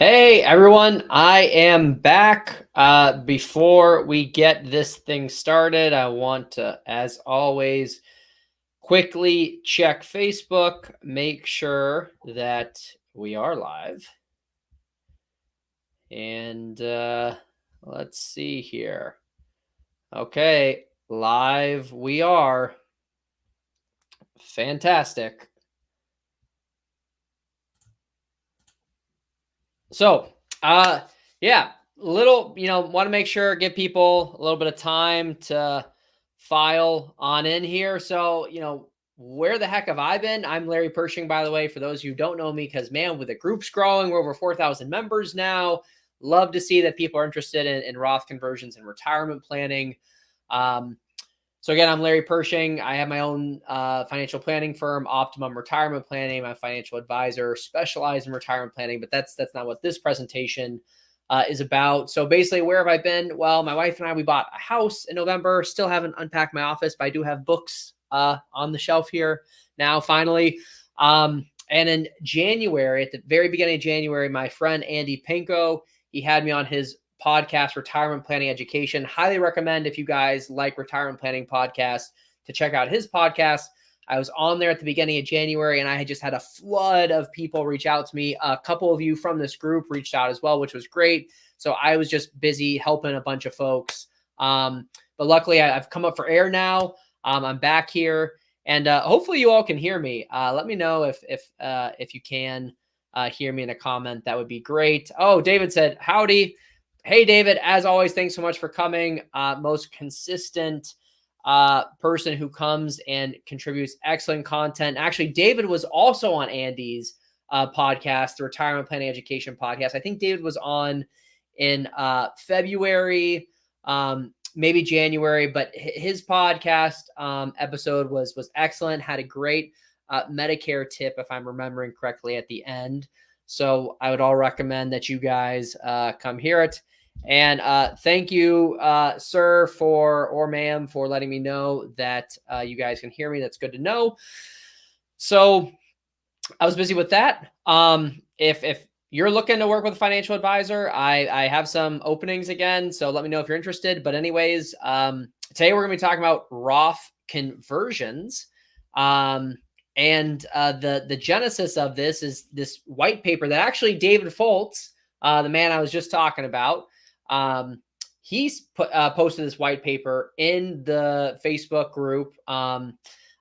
Hey everyone, I am back. Before we get this thing started, I want to, as always, quickly check Facebook, make sure that we are live. And let's see here. Okay, live we are. Fantastic. So, yeah, little, want to make sure, give people a little bit of time to file on in here. So, where the heck have I been? I'm Larry Pershing, by the way, for those who don't know me, because man, with the group's growing, we're over 4,000 members now. Love to see that people are interested in Roth conversions and retirement planning. So again, I'm Larry Pershing. I have my own financial planning firm, Optimum Retirement Planning. I'm a financial advisor, specialized in retirement planning, but that's not what this presentation is about. So basically, where have I been? Well, my wife and I, we bought a house in November. Still haven't unpacked my office, but I do have books on the shelf here now, finally. And in January, at the very beginning of January, my friend Andy Pinko, he had me on his podcast, Retirement Planning Education. Highly recommend, if you guys like retirement planning podcasts, to check out his podcast. I was on there at the beginning of January, and I had just had a flood of people reach out to me. A couple of you from this group reached out as well, which was great. So I was just busy helping a bunch of folks. But luckily, I've come up for air now. I'm back here, and hopefully you all can hear me. Let me know if you can hear me in a comment. That would be great. Oh, David said, howdy. Hey, David, as always, thanks so much for coming. Most consistent person who comes and contributes excellent content. Actually, David was also on Andy's podcast, the Retirement Planning Education podcast. I think David was on in February, maybe January, but his podcast episode was excellent, had a great Medicare tip, if I'm remembering correctly, at the end. So I would all recommend that you guys come hear it. And thank you, sir, or ma'am, for letting me know that you guys can hear me. That's good to know. So I was busy with that. If you're looking to work with a financial advisor, I have some openings again. So let me know if you're interested. But anyways, today we're going to be talking about Roth conversions. And the genesis of this is this white paper that actually David Foltz, the man I was just talking about, he's posted this white paper in the Facebook group. I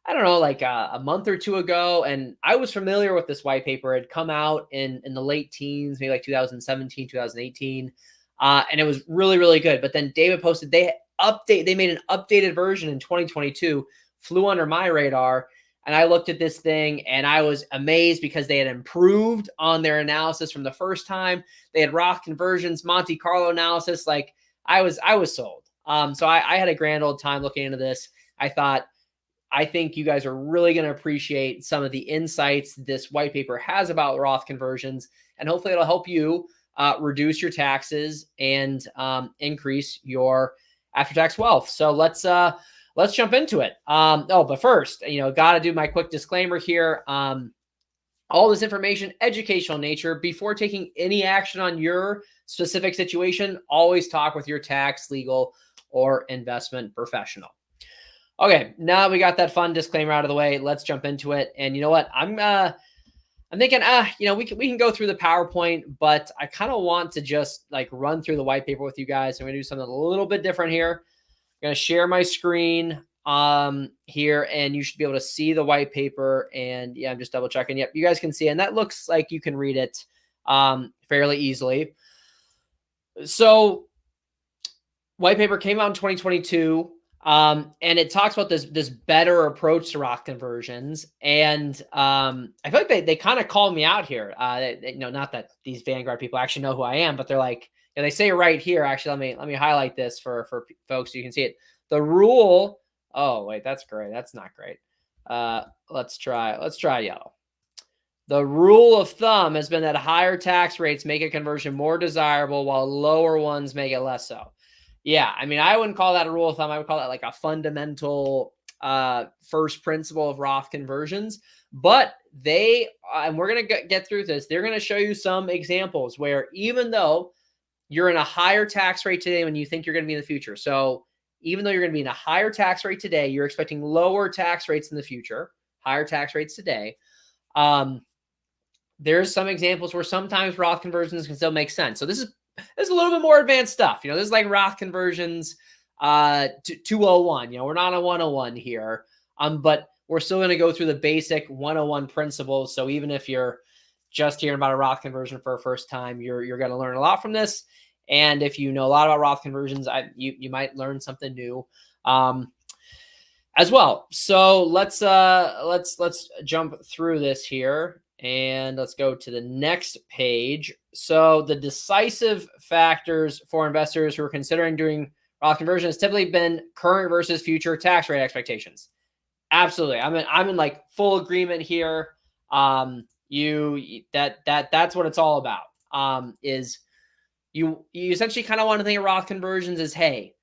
don't know, like a month or two ago. And I was familiar with this white paper. It had come out in the late teens, maybe like 2017, 2018. And it was really, really good. But then David posted, they made an updated version in 2022, flew under my radar. And I looked at this thing and I was amazed because they had improved on their analysis from the first time. They had Roth conversions, Monte Carlo analysis. Like I was sold. So I had a grand old time looking into this. I think you guys are really going to appreciate some of the insights this white paper has about Roth conversions, and hopefully it'll help you reduce your taxes and increase your after-tax wealth. So let's jump into it. But first, got to do my quick disclaimer here. All this information, educational nature. Before taking any action on your specific situation, always talk with your tax, legal, or investment professional. Okay, now we got that fun disclaimer out of the way. Let's jump into it. And you know what? I'm thinking, we can go through the PowerPoint, but I kind of want to just like run through the white paper with you guys. I'm going to do something a little bit different here. I'm going to share my screen here, and you should be able to see the white paper. And yeah, I'm just double checking. Yep, you guys can see, and that looks like you can read it fairly easily. So white paper came out in 2022. And it talks about this better approach to Roth conversions. And I feel like they kind of called me out here. Not that these Vanguard people actually know who I am, but they're like, they say right here, actually, let me highlight this for folks so you can see it. The rule. Oh, wait, that's great. That's not great. Let's try yellow. The rule of thumb has been that higher tax rates make a conversion more desirable while lower ones make it less so. Yeah, I mean, I wouldn't call that a rule of thumb. I would call that like a fundamental first principle of Roth conversions. But and we're going to get through this, they're going to show you some examples where even though you're in a higher tax rate today when you think you're going to be in the future. So even though you're going to be in a higher tax rate today, you're expecting lower tax rates in the future, higher tax rates today. There's some examples where sometimes Roth conversions can still make sense. So this is a little bit more advanced stuff. This is like Roth conversions to 201. We're not a 101 here, but we're still going to go through the basic 101 principles. So even if you're just hearing about a Roth conversion for a first time, you're going to learn a lot from this. And if you know a lot about Roth conversions, you might learn something new as well. So let's jump through this here. And let's go to the next page. So the decisive factors for investors who are considering doing Roth conversion has typically been current versus future tax rate expectations. Absolutely. I'm in like full agreement here. That's what it's all about. Is you essentially kind of want to think of Roth conversions as, hey,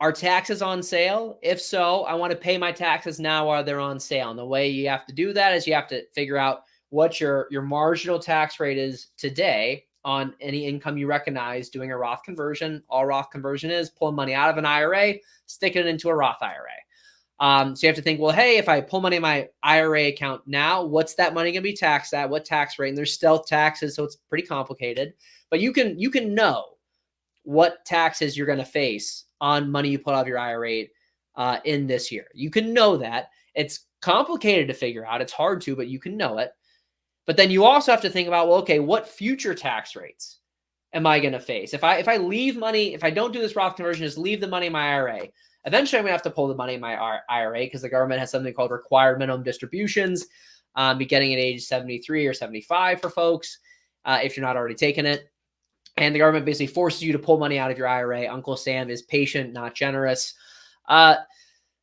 are taxes on sale? If so, I want to pay my taxes now while they're on sale. And the way you have to do that is you have to figure out what your marginal tax rate is today on any income you recognize doing a Roth conversion. All Roth conversion is pulling money out of an IRA, sticking it into a Roth IRA. So you have to think, well, hey, if I pull money in my IRA account now, what's that money going to be taxed at? What tax rate? And there's stealth taxes, so it's pretty complicated. But you can know what taxes you're going to face on money you pull out of your IRA in this year. You can know that. It's complicated to figure out. It's hard to, but you can know it. But then you also have to think about, well, okay, what future tax rates am I going to face? If I leave money, if I don't do this Roth conversion, just leave the money in my IRA, eventually I'm going to have to pull the money in my IRA because the government has something called required minimum distributions, beginning at age 73 or 75 for folks, if you're not already taking it. And the government basically forces you to pull money out of your IRA. Uncle Sam is patient, not generous.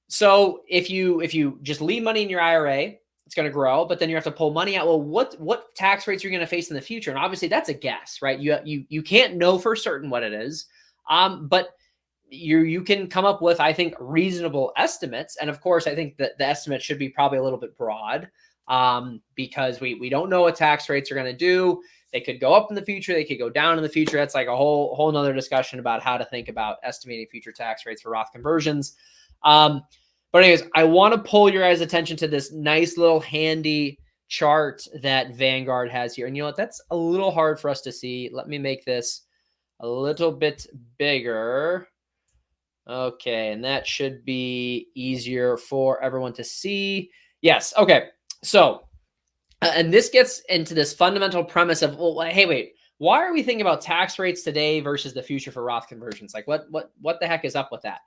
So if you just leave money in your IRA, it's going to grow, but then you have to pull money out. Well, what tax rates are you going to face in the future? And obviously that's a guess, right? You can't know for certain what it is, but you can come up with, I think, reasonable estimates. And of course, I think that the estimate should be probably a little bit broad because we don't know what tax rates are going to do. They could go up in the future. They could go down in the future. That's like a whole nother discussion about how to think about estimating future tax rates for Roth conversions. But anyways, I want to pull your guys' attention to this nice little handy chart that Vanguard has here. And you know what? That's a little hard for us to see. Let me make this a little bit bigger. Okay, and that should be easier for everyone to see. Yes, okay. So, and this gets into this fundamental premise of, well, hey, wait, why are we thinking about tax rates today versus the future for Roth conversions? Like what the heck is up with that?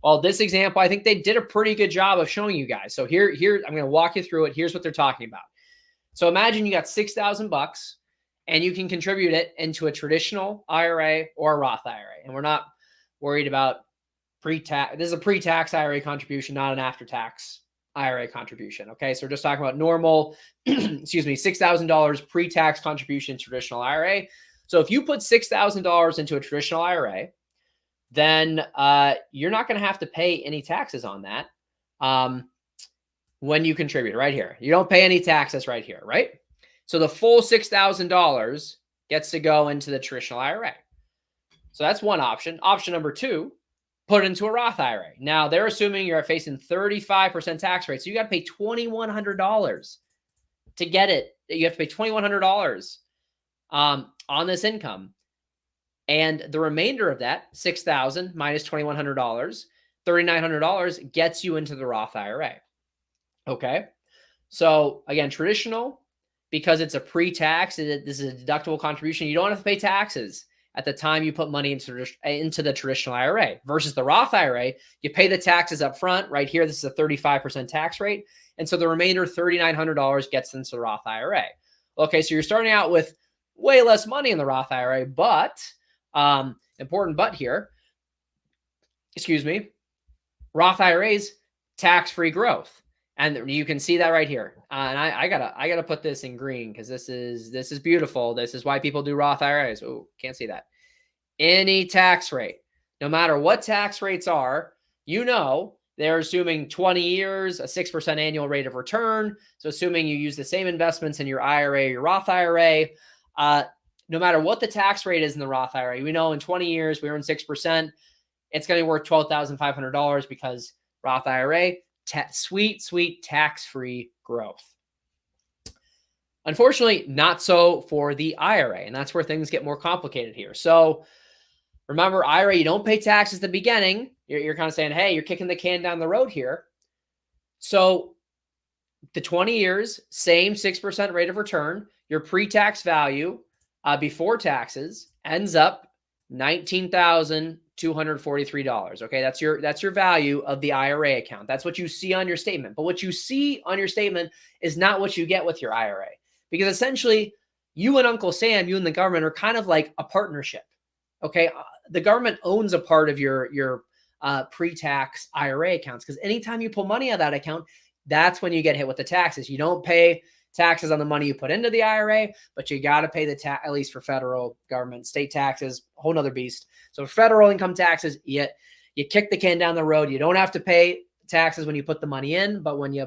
Well, this example, I think they did a pretty good job of showing you guys. So here I'm going to walk you through it. Here's what they're talking about. So imagine you got $6,000 and you can contribute it into a traditional IRA or a Roth IRA. And we're not worried about pre-tax. This is a pre-tax IRA contribution, not an after-tax IRA contribution. Okay. So we're just talking about normal, excuse me, $6,000 pre-tax contribution traditional IRA. So if you put $6,000 into a traditional IRA, then you're not going to have to pay any taxes on that when you contribute right here. You don't pay any taxes right here, right? So the full $6,000 gets to go into the traditional IRA. So that's one option. Option number two, put it into a Roth IRA. Now they're assuming you're facing 35% tax rate. So you got to pay $2,100 to get it. You have to pay $2,100 on this income. And the remainder of that, $6,000 minus $2,100, $3,900 gets you into the Roth IRA. Okay. So again, traditional, because it's a pre-tax, this is a deductible contribution. You don't have to pay taxes at the time you put money into the traditional IRA versus the Roth IRA. You pay the taxes up front. Right here, this is a 35% tax rate. And so the remainder, $3,900, gets into the Roth IRA. Okay. So you're starting out with way less money in the Roth IRA, but important but here, excuse me, Roth IRAs, tax-free growth. And you can see that right here. And I gotta put this in green because this is beautiful. This is why people do Roth IRAs. Oh, can't see that. Any tax rate, no matter what tax rates are, you know they're assuming 20 years, a 6% annual rate of return. So assuming you use the same investments in your IRA or your Roth IRA, no matter what the tax rate is in the Roth IRA, we know in 20 years we earn 6%. It's going to be worth $12,500 because Roth IRA, sweet tax-free growth. Unfortunately, not so for the IRA, and that's where things get more complicated here. So remember, IRA, you don't pay taxes at the beginning. You're kind of saying, hey, you're kicking the can down the road here. So the 20 years, same 6% rate of return, your pre-tax value before taxes ends up $19,243. Okay, that's your value of the IRA account. That's what you see on your statement. But what you see on your statement is not what you get with your IRA. Because essentially, you and Uncle Sam, you and the government are kind of like a partnership. Okay, the government owns a part of your pre-tax IRA accounts, because anytime you pull money out of that account, that's when you get hit with the taxes. You don't pay taxes on the money you put into the IRA, but you got to pay the tax, at least for federal government. State taxes, a whole nother beast. So federal income taxes, you kick the can down the road. You don't have to pay taxes when you put the money in, but when you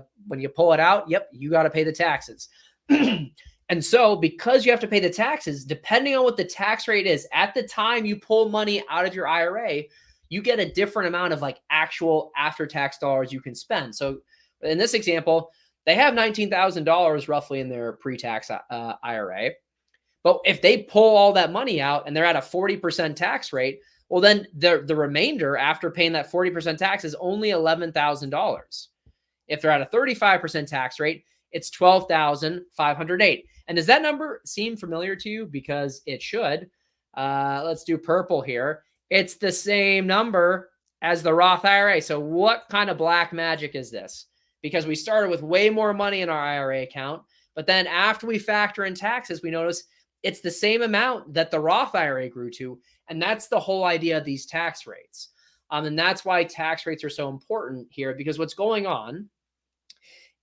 pull it out, yep, you got to pay the taxes. And so because you have to pay the taxes, depending on what the tax rate is at the time you pull money out of your IRA, you get a different amount of like actual after-tax dollars you can spend. So in this example, they have $19,000 roughly in their pre-tax IRA. But if they pull all that money out and they're at a 40% tax rate, well, then the remainder after paying that 40% tax is only $11,000. If they're at a 35% tax rate, it's $12,508. And does that number seem familiar to you? Because it should. Let's do purple here. It's the same number as the Roth IRA. So what kind of black magic is this? Because we started with way more money in our IRA account, but then after we factor in taxes, we notice it's the same amount that the Roth IRA grew to. And that's the whole idea of these tax rates. And that's why tax rates are so important here, because what's going on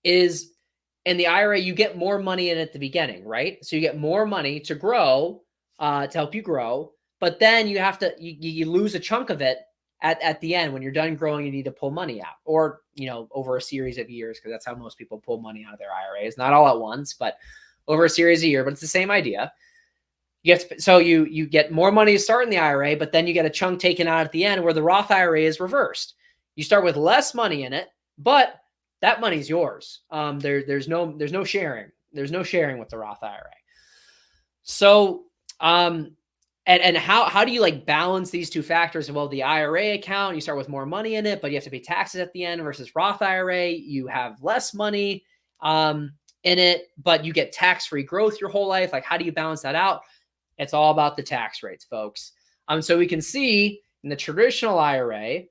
is in the IRA, you get more money in at the beginning, right? So you get more money to grow, to help you grow, but then you have to, you lose a chunk of it at the end. When you're done growing, you need to pull money out, or, over a series of years, because that's how most people pull money out of their IRAs, not all at once, but over a series of years. But it's the same idea. So you get more money to start in the IRA, but then you get a chunk taken out at the end, where the Roth IRA is reversed. You start with less money in it, but that money's yours. There's no sharing. There's no sharing with the Roth IRA. So, and how do you like balance these two factors? Well, the IRA account, you start with more money in it, but you have to pay taxes at the end, versus Roth IRA, you have less money in it, but you get tax-free growth your whole life. Like, how do you balance that out? It's all about the tax rates, folks. So we can see in the traditional IRA,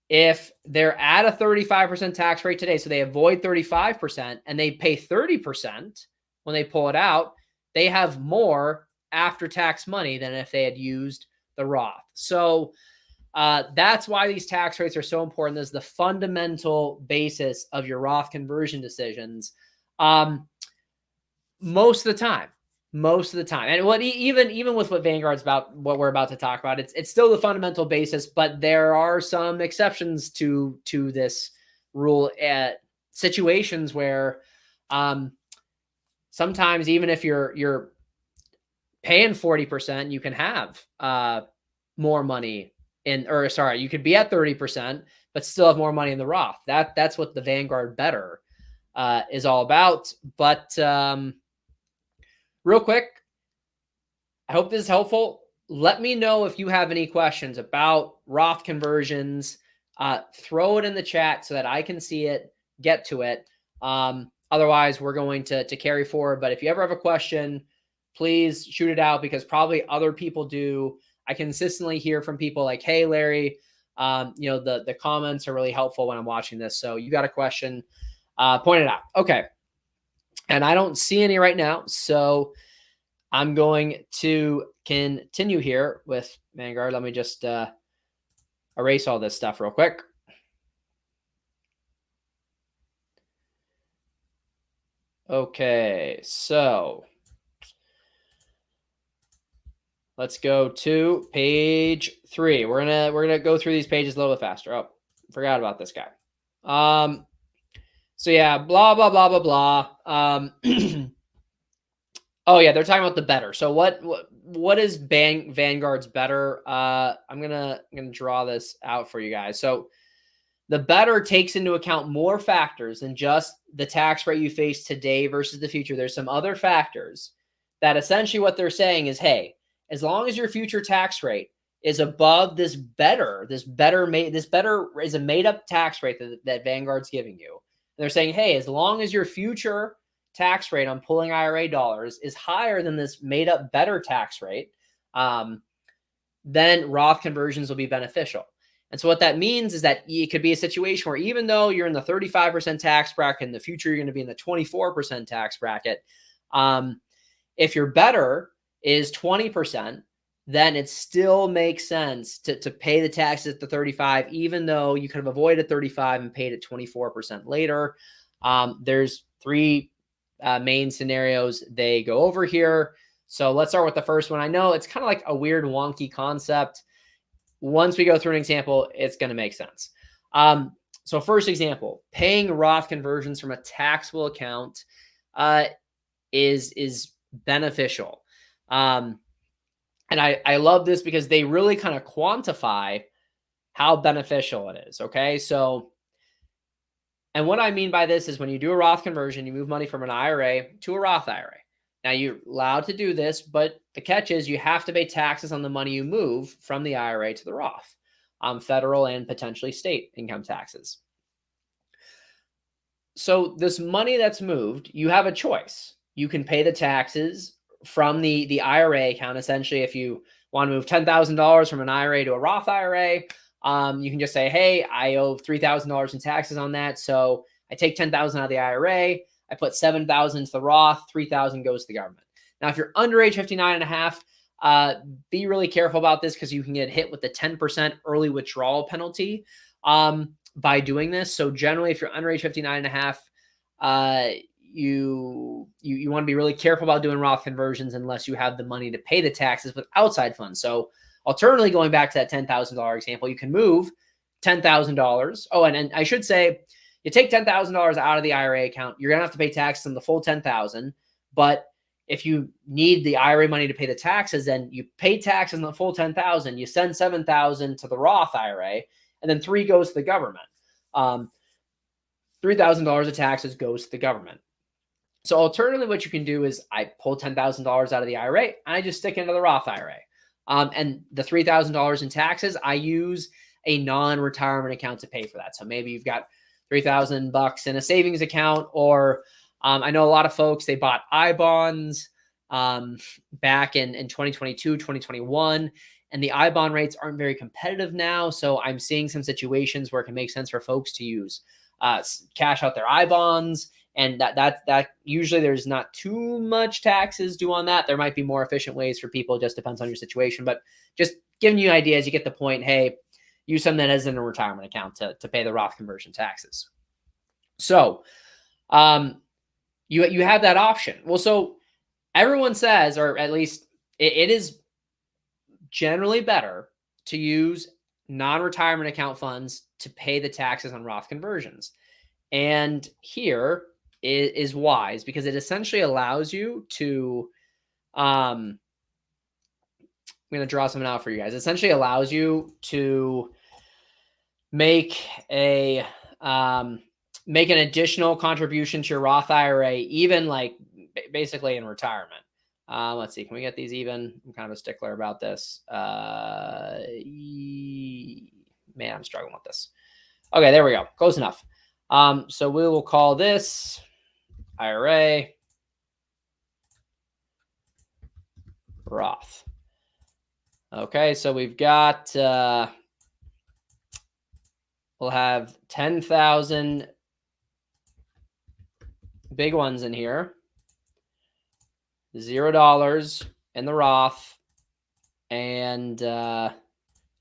if they're at a 35% tax rate today, so they avoid 35% and they pay 30% when they pull it out, they have more after-tax money than if they had used the Roth. So that's why these tax rates are so important. This is the fundamental basis of your Roth conversion decisions most of the time. And what even with what Vanguard's about, what we're about to talk about, it's still the fundamental basis, but there are some exceptions to this rule at situations where sometimes even if you're paying 40%, you can have more money you could be at 30%, but still have more money in the Roth. That's what the Vanguard Better is all about. But real quick, I hope this is helpful. Let me know if you have any questions about Roth conversions. Throw it in the chat so that I can see it, get to it. Otherwise, we're going to carry forward. But if you ever have a question, please shoot it out, because probably other people do. I consistently hear from people like, hey, Larry, the comments are really helpful when I'm watching this. So you got a question, point it out. Okay. And I don't see any right now. So I'm going to continue here with Vanguard. Let me just erase all this stuff real quick. Okay, so let's go to page 3. We're gonna go through these pages a little bit faster. Oh, forgot about this guy. Um, so yeah, blah blah blah blah blah. Oh yeah, they're talking about the better. So what is Vanguard's better? I'm gonna draw this out for you guys. So the better takes into account more factors than just the tax rate you face today versus the future. There's some other factors that essentially what they're saying is, hey, as long as your future tax rate is above this better is a made up tax rate that Vanguard's giving you. And they're saying, hey, as long as your future tax rate on pulling IRA dollars is higher than this made up better tax rate, um, then Roth conversions will be beneficial. And so what that means is that it could be a situation where even though you're in the 35% tax bracket, in the future you're going to be in the 24% tax bracket, if your better is 20%, then it still makes sense to pay the taxes at the 35, even though you could have avoided 35 and paid it 24% later. There's three main scenarios they go over here. So let's start with the first one. I know it's kind of like a weird, wonky concept. Once we go through an example, it's going to make sense. So first example, paying Roth conversions from a taxable account is beneficial. And I love this because they really kind of quantify how beneficial it is. Okay. So, and what I mean by this is when you do a Roth conversion, you move money from an IRA to a Roth IRA. Now you're allowed to do this, but the catch is you have to pay taxes on the money you move from the IRA to the Roth, federal and potentially state income taxes. So this money that's moved, you have a choice. You can pay the taxes from the IRA account. Essentially, if you want to move $10,000 from an IRA to a Roth IRA, you can just say, hey, I owe $3,000 in taxes on that. So I take $10,000 out of the IRA. I put $7,000 into the Roth, $3,000 goes to the government. Now, if you're under age 59 and a half, be really careful about this because you can get hit with the 10% early withdrawal penalty by doing this. So generally, if you're under age 59 and a half, you want to be really careful about doing Roth conversions unless you have the money to pay the taxes with outside funds. So alternatively, going back to that $10,000 example, you can move $10,000. Oh, and I should say, you take $10,000 out of the IRA account, you're going to have to pay taxes on the full $10,000. But if you need the IRA money to pay the taxes, then you pay taxes on the full $10,000. You send $7,000 to the Roth IRA, and then $3,000 goes to the government. $3,000 of taxes goes to the government. So alternatively, what you can do is I pull $10,000 out of the IRA and I just stick it into the Roth IRA. And the $3,000 in taxes, I use a non-retirement account to pay for that. So maybe you've got $3,000 in a savings account, or I know a lot of folks, they bought I-bonds back in 2022, 2021, and the I-bond rates aren't very competitive now. So I'm seeing some situations where it can make sense for folks to use cash out their I-bonds. And that usually there's not too much taxes due on that. There might be more efficient ways for people. It just depends on your situation, but just giving you ideas, you get the point. Hey, use something that isn't a retirement account to pay the Roth conversion taxes. So you have that option. Well, so everyone says, or at least it is generally better to use non-retirement account funds to pay the taxes on Roth conversions. And here is wise because it essentially allows you to, I'm going to draw something out for you guys. It essentially allows you to make an additional contribution to your Roth IRA, even like basically in retirement. Let's see, can we get these even? I'm kind of a stickler about this. Man, I'm struggling with this. Okay, there we go. Close enough. So we will call this IRA Roth. Okay, so we've got, we'll have 10,000 big ones in here, $0 in the Roth, and, oh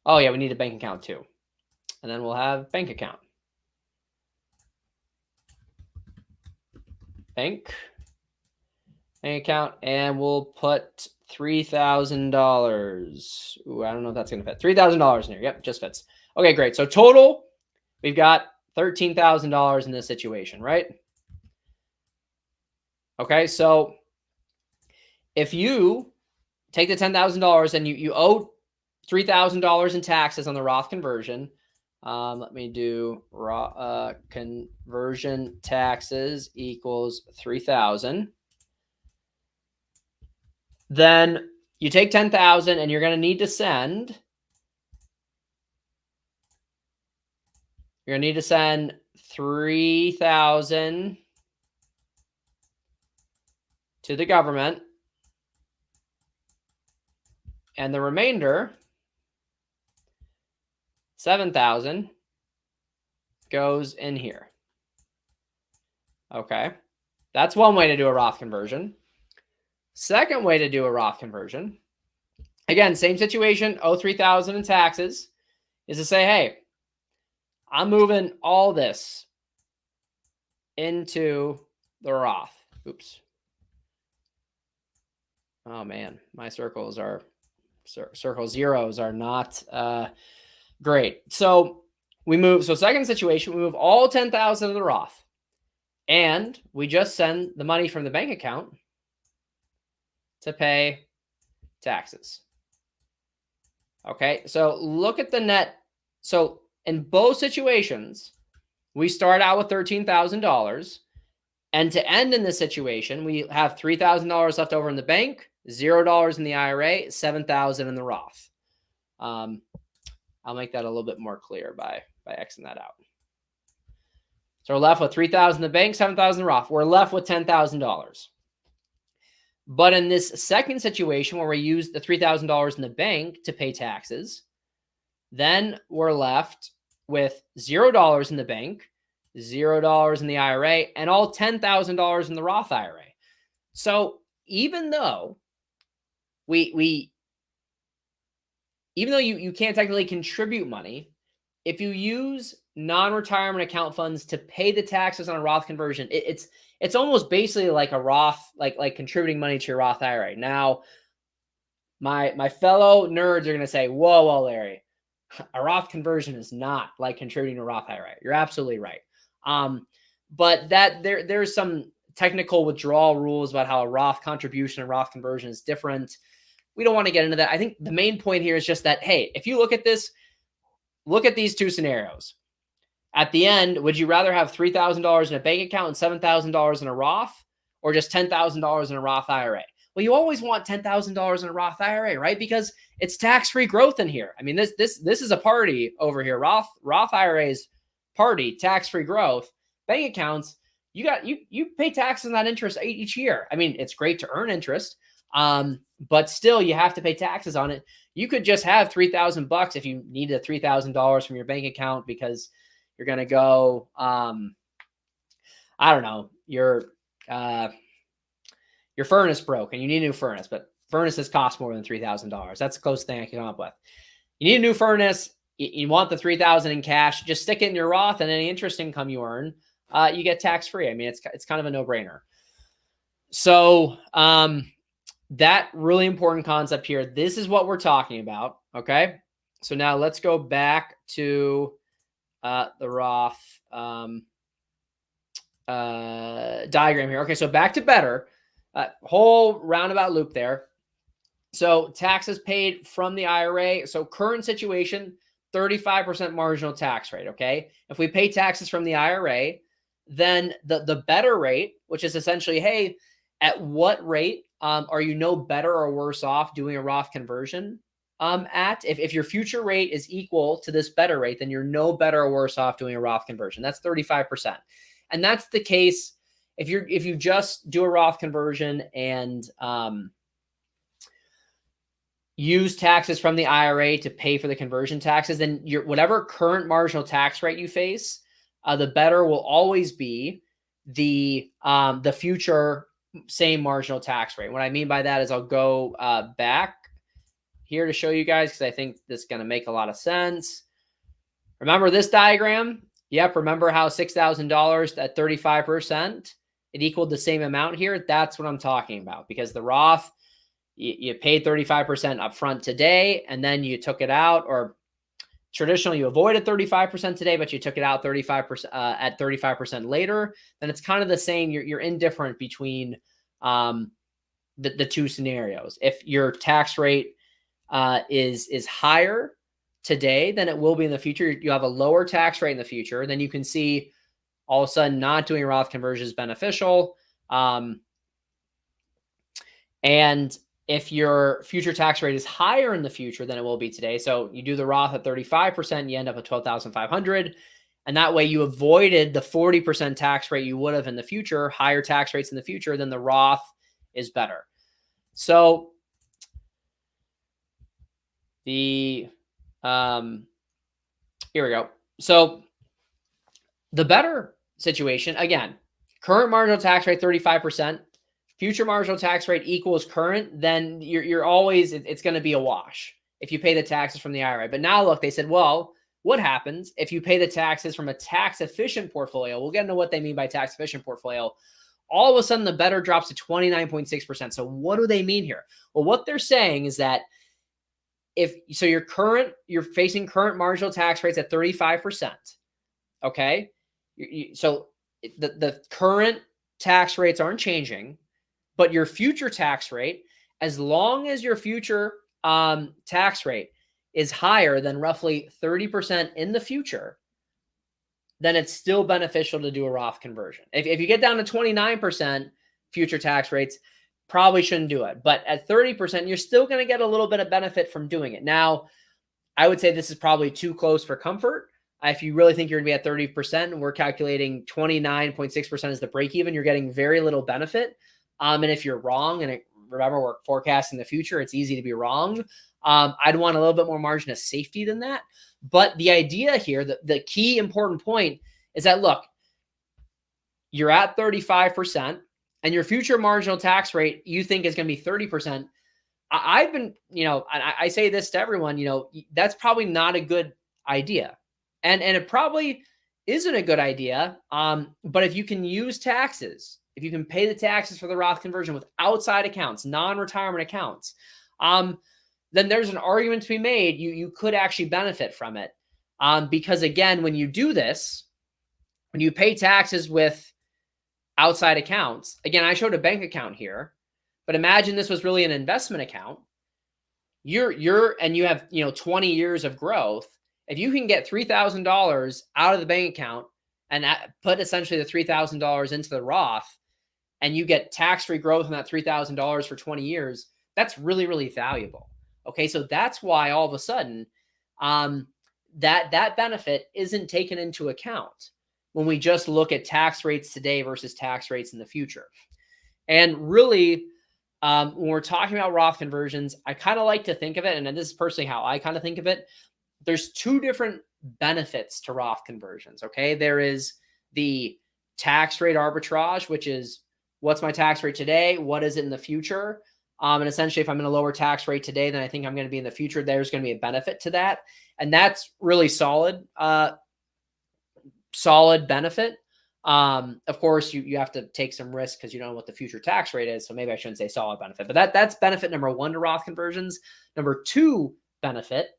yeah, we need a bank account too. And then we'll have bank account. Bank account, and we'll put $3,000. Ooh, I don't know if that's going to fit. $3,000 in here. Yep, just fits. Okay, great. So total, we've got $13,000 in this situation, right? Okay, so if you take the $10,000 and you owe $3,000 in taxes on the Roth conversion. Let me do conversion taxes equals 3,000. Then you take 10,000 and you're going to need to send. You're going to need to send 3,000 to the government. And the remainder, 7,000, goes in here. Okay. That's one way to do a Roth conversion. Second way to do a Roth conversion, again, same situation, owe 3,000 in taxes, is to say, hey, I'm moving all this into the Roth. Oops. Oh man, my circle zeros are not great. So we move, so second situation, we move all 10,000 to the Roth, and we just send the money from the bank account to pay taxes. Okay, so look at the net. So in both situations, we start out with $13,000. And to end in this situation, we have $3,000 left over in the bank, $0 in the IRA, $7,000 in the Roth. I'll make that a little bit more clear by Xing that out. So we're left with $3,000 in the bank, $7,000 in the Roth. We're left with $10,000. But in this second situation where we use the $3,000 in the bank to pay taxes, then we're left with $0 in the bank, $0 in the IRA, and all $10,000 in the Roth IRA. So even though you can't technically contribute money, if you use non-retirement account funds to pay the taxes on a Roth conversion, it's almost basically like a Roth, like contributing money to your Roth IRA. Now, my fellow nerds are going to say, whoa, Larry, a Roth conversion is not like contributing to a Roth IRA. You're absolutely right. But that there's some technical withdrawal rules about how a Roth contribution and Roth conversion is different. We don't want to get into that. I think the main point here is just that, hey, if you look at this, look at these two scenarios. At the end, would you rather have $3,000 in a bank account and $7,000 in a Roth, or just $10,000 in a Roth IRA? Well, you always want $10,000 in a Roth IRA, right? Because it's tax-free growth in here. I mean, this is a party over here. Roth IRAs party, tax-free growth. Bank accounts, you pay taxes on that interest each year. I mean, it's great to earn interest, but still you have to pay taxes on it. You could just have $3,000 if you needed $3,000 from your bank account because you're going to go, I don't know, your furnace broke and you need a new furnace, but furnaces cost more than $3,000. That's the closest thing I can come up with. You need a new furnace. You want the $3,000 in cash, just stick it in your Roth, and any interest income you earn, you get tax-free. I mean, it's kind of a no-brainer. So that really important concept here. This is what we're talking about. Okay. So now let's go back to the Roth diagram here. Okay. So back to better, whole roundabout loop there. So taxes paid from the IRA. So current situation, 35% marginal tax rate. Okay. If we pay taxes from the IRA, then the better rate, which is essentially, hey, at what rate are you no better or worse off doing a Roth conversion if your future rate is equal to this better rate, then you're no better or worse off doing a Roth conversion. That's 35%. And that's the case if you just do a Roth conversion and use taxes from the IRA to pay for the conversion taxes, then whatever current marginal tax rate you face, the better will always be the future same marginal tax rate. What I mean by that is I'll go back here to show you guys because I think this is going to make a lot of sense. Remember this diagram? Yep. Remember how $6,000 at 35%, it equaled the same amount here? That's what I'm talking about, because the Roth, you paid 35% upfront today, and then you took it out, or traditionally you avoided 35% today, but you took it out 35% at 35% later, then it's kind of the same. You're indifferent between the two scenarios. If your tax rate is higher today than it will be in the future, you have a lower tax rate in the future, then you can see all of a sudden not doing Roth conversion is beneficial. And if your future tax rate is higher in the future than it will be today, so you do the Roth at 35%, you end up at 12,500, and that way you avoided the 40% tax rate you would have in the future, higher tax rates in the future, then the Roth is better. So the here we go. So the better situation, again, current marginal tax rate 35%, future marginal tax rate equals current, then you're always, it's going to be a wash if you pay the taxes from the IRA. But now look, they said, well, what happens if you pay the taxes from a tax efficient portfolio? We'll get into what they mean by tax efficient portfolio. All of a sudden the better drops to 29.6%. So what do they mean here? Well, what they're saying is that you're facing current marginal tax rates at 35%. Okay. So the current tax rates aren't changing, but your future tax rate, as long as your future tax rate is higher than roughly 30% in the future, then it's still beneficial to do a Roth conversion. If you get down to 29% future tax rates, probably shouldn't do it. But at 30%, you're still going to get a little bit of benefit from doing it. Now, I would say this is probably too close for comfort. If you really think you're going to be at 30%, and we're calculating 29.6% as the break even, you're getting very little benefit. And if you're wrong, and remember, we're forecasting the future, it's easy to be wrong. I'd want a little bit more margin of safety than that. But the idea here, the key important point is that, look, you're at 35% and your future marginal tax rate you think is going to be 30%. I've been, I say this to everyone, that's probably not a good idea. And it probably isn't a good idea. But if you can use taxes, if you can pay the taxes for the Roth conversion with outside accounts, non-retirement accounts, then there's an argument to be made. You could actually benefit from it. Because again, when you do this, when you pay taxes with outside accounts, again, I showed a bank account here, but imagine this was really an investment account. And you have, 20 years of growth. If you can get $3,000 out of the bank account and put essentially the $3,000 into the Roth, and you get tax-free growth on that $3,000 for 20 years, that's really, really valuable. Okay, so that's why all of a sudden that benefit isn't taken into account when we just look at tax rates today versus tax rates in the future. And really, when we're talking about Roth conversions, I kind of like to think of it, and this is personally how I kind of think of it, there's two different benefits to Roth conversions, okay? There is the tax rate arbitrage, which is what's my tax rate today? What is it in the future? And essentially, if I'm in a lower tax rate today than I think I'm going to be in the future, there's going to be a benefit to that. And that's really solid benefit. Of course, you have to take some risk because you don't know what the future tax rate is. So maybe I shouldn't say solid benefit, but that's benefit number one to Roth conversions. Number two benefit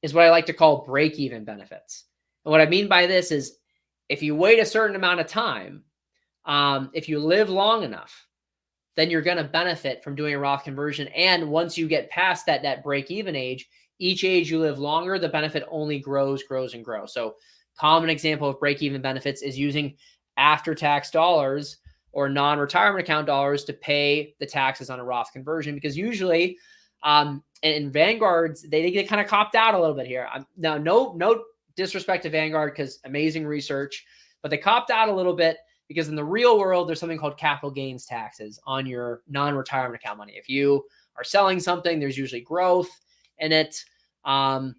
is what I like to call break-even benefits. And what I mean by this is if you wait a certain amount of time, if you live long enough, then you're going to benefit from doing a Roth conversion. And once you get past that break-even age, each age you live longer, the benefit only grows, and grows. So common example of break-even benefits is using after-tax dollars or non-retirement account dollars to pay the taxes on a Roth conversion, because usually in Vanguards, they kind of copped out a little bit here. Now, no disrespect to Vanguard, because amazing research, but they copped out a little bit because in the real world, there's something called capital gains taxes on your non-retirement account money. If you are selling something, there's usually growth in it. And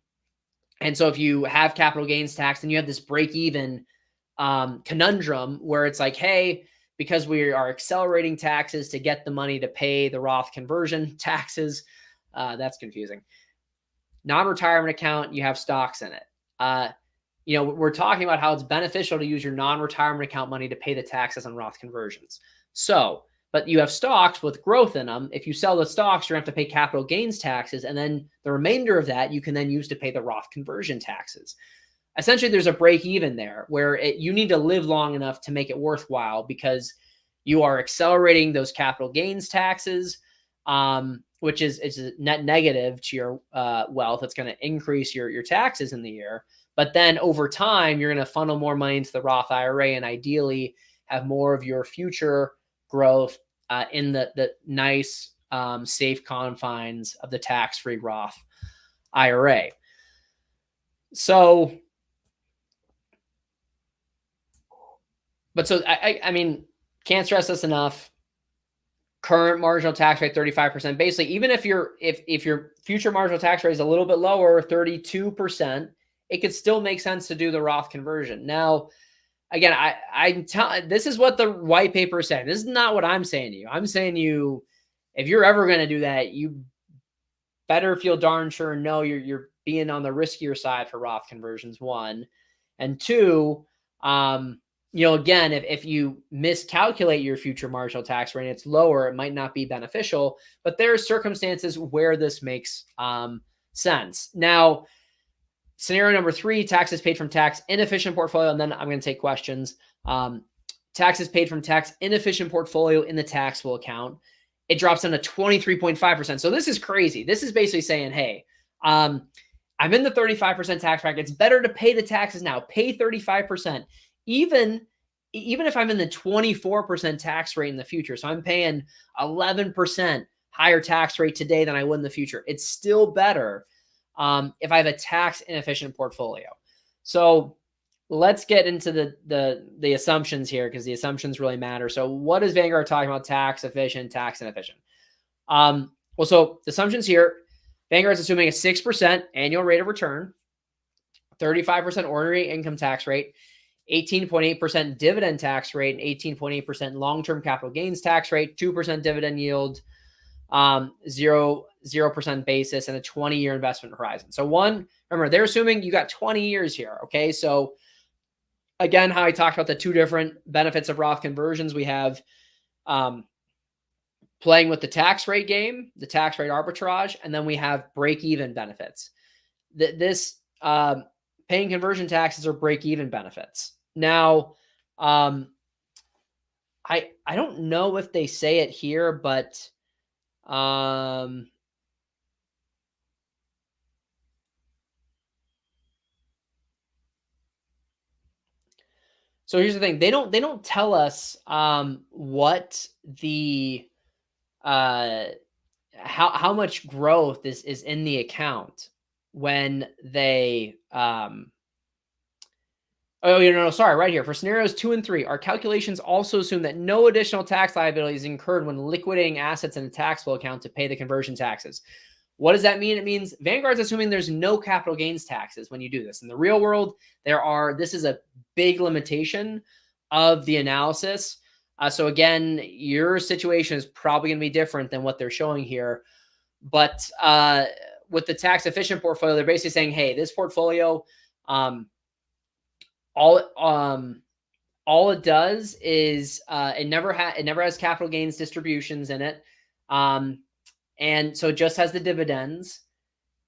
so if you have capital gains tax, then you have this break-even conundrum where it's like, hey, because we are accelerating taxes to get the money to pay the Roth conversion taxes, that's confusing. Non-retirement account, you have stocks in it. We're talking about how it's beneficial to use your non-retirement account money to pay the taxes on Roth conversions. So but you have stocks with growth in them. If you sell the stocks, you're going to have to pay capital gains taxes. And then the remainder of that, you can then use to pay the Roth conversion taxes. Essentially, there's a break even there where you need to live long enough to make it worthwhile, because you are accelerating those capital gains taxes, which is a net negative to your wealth. It's going to increase your taxes in the year. But then over time, you're going to funnel more money into the Roth IRA and ideally have more of your future growth in the nice, safe confines of the tax-free Roth IRA. So, I mean, can't stress this enough. Current marginal tax rate, 35%. Basically, even if your future marginal tax rate is a little bit lower, 32%, it could still make sense to do the Roth conversion. Now, again, I'm telling, this is what the white paper is saying. This is not what I'm saying to you. I'm saying to you, if you're ever going to do that, you better feel darn sure know you're being on the riskier side for Roth conversions, one. And two, again, if you miscalculate your future marginal tax rate, it's lower, it might not be beneficial, but there are circumstances where this makes sense. Now, scenario number 3, taxes paid from tax inefficient portfolio, and then I'm going to take questions. Taxes paid from tax inefficient portfolio in the taxable account, it drops down to 23.5%. So this is crazy. This is basically saying, hey, I'm in the 35% tax bracket. It's better to pay the taxes now. Pay 35%, even if I'm in the 24% tax rate in the future. So I'm paying 11% higher tax rate today than I would in the future. It's still better if I have a tax inefficient portfolio. So let's get into the assumptions here, because the assumptions really matter. So what is Vanguard talking about? Tax efficient, tax inefficient. Well, so the assumptions here, Vanguard's assuming a 6% annual rate of return, 35% ordinary income tax rate, 18.8% dividend tax rate, and 18.8% long-term capital gains tax rate, 2% dividend yield, 0% basis, and a 20-year investment horizon. So remember, they're assuming you got 20 years here. Okay. So again, how I talked about the two different benefits of Roth conversions, we have playing with the tax rate game, the tax rate arbitrage, and then we have break-even benefits. This paying conversion taxes are break-even benefits. Now, I don't know if they say it here, but so here's the thing. They don't tell us what the how much growth is in the account when they sorry, right here. For scenarios 2 and 3, our calculations also assume that no additional tax liability is incurred when liquidating assets in a taxable account to pay the conversion taxes. What does that mean? It means Vanguard's assuming there's no capital gains taxes when you do this. In the real world, this is a big limitation of the analysis. So again, your situation is probably going to be different than what they're showing here. But with the tax efficient portfolio, they're basically saying, hey, this portfolio, all it does is it never has capital gains distributions in it. And so it just has the dividends.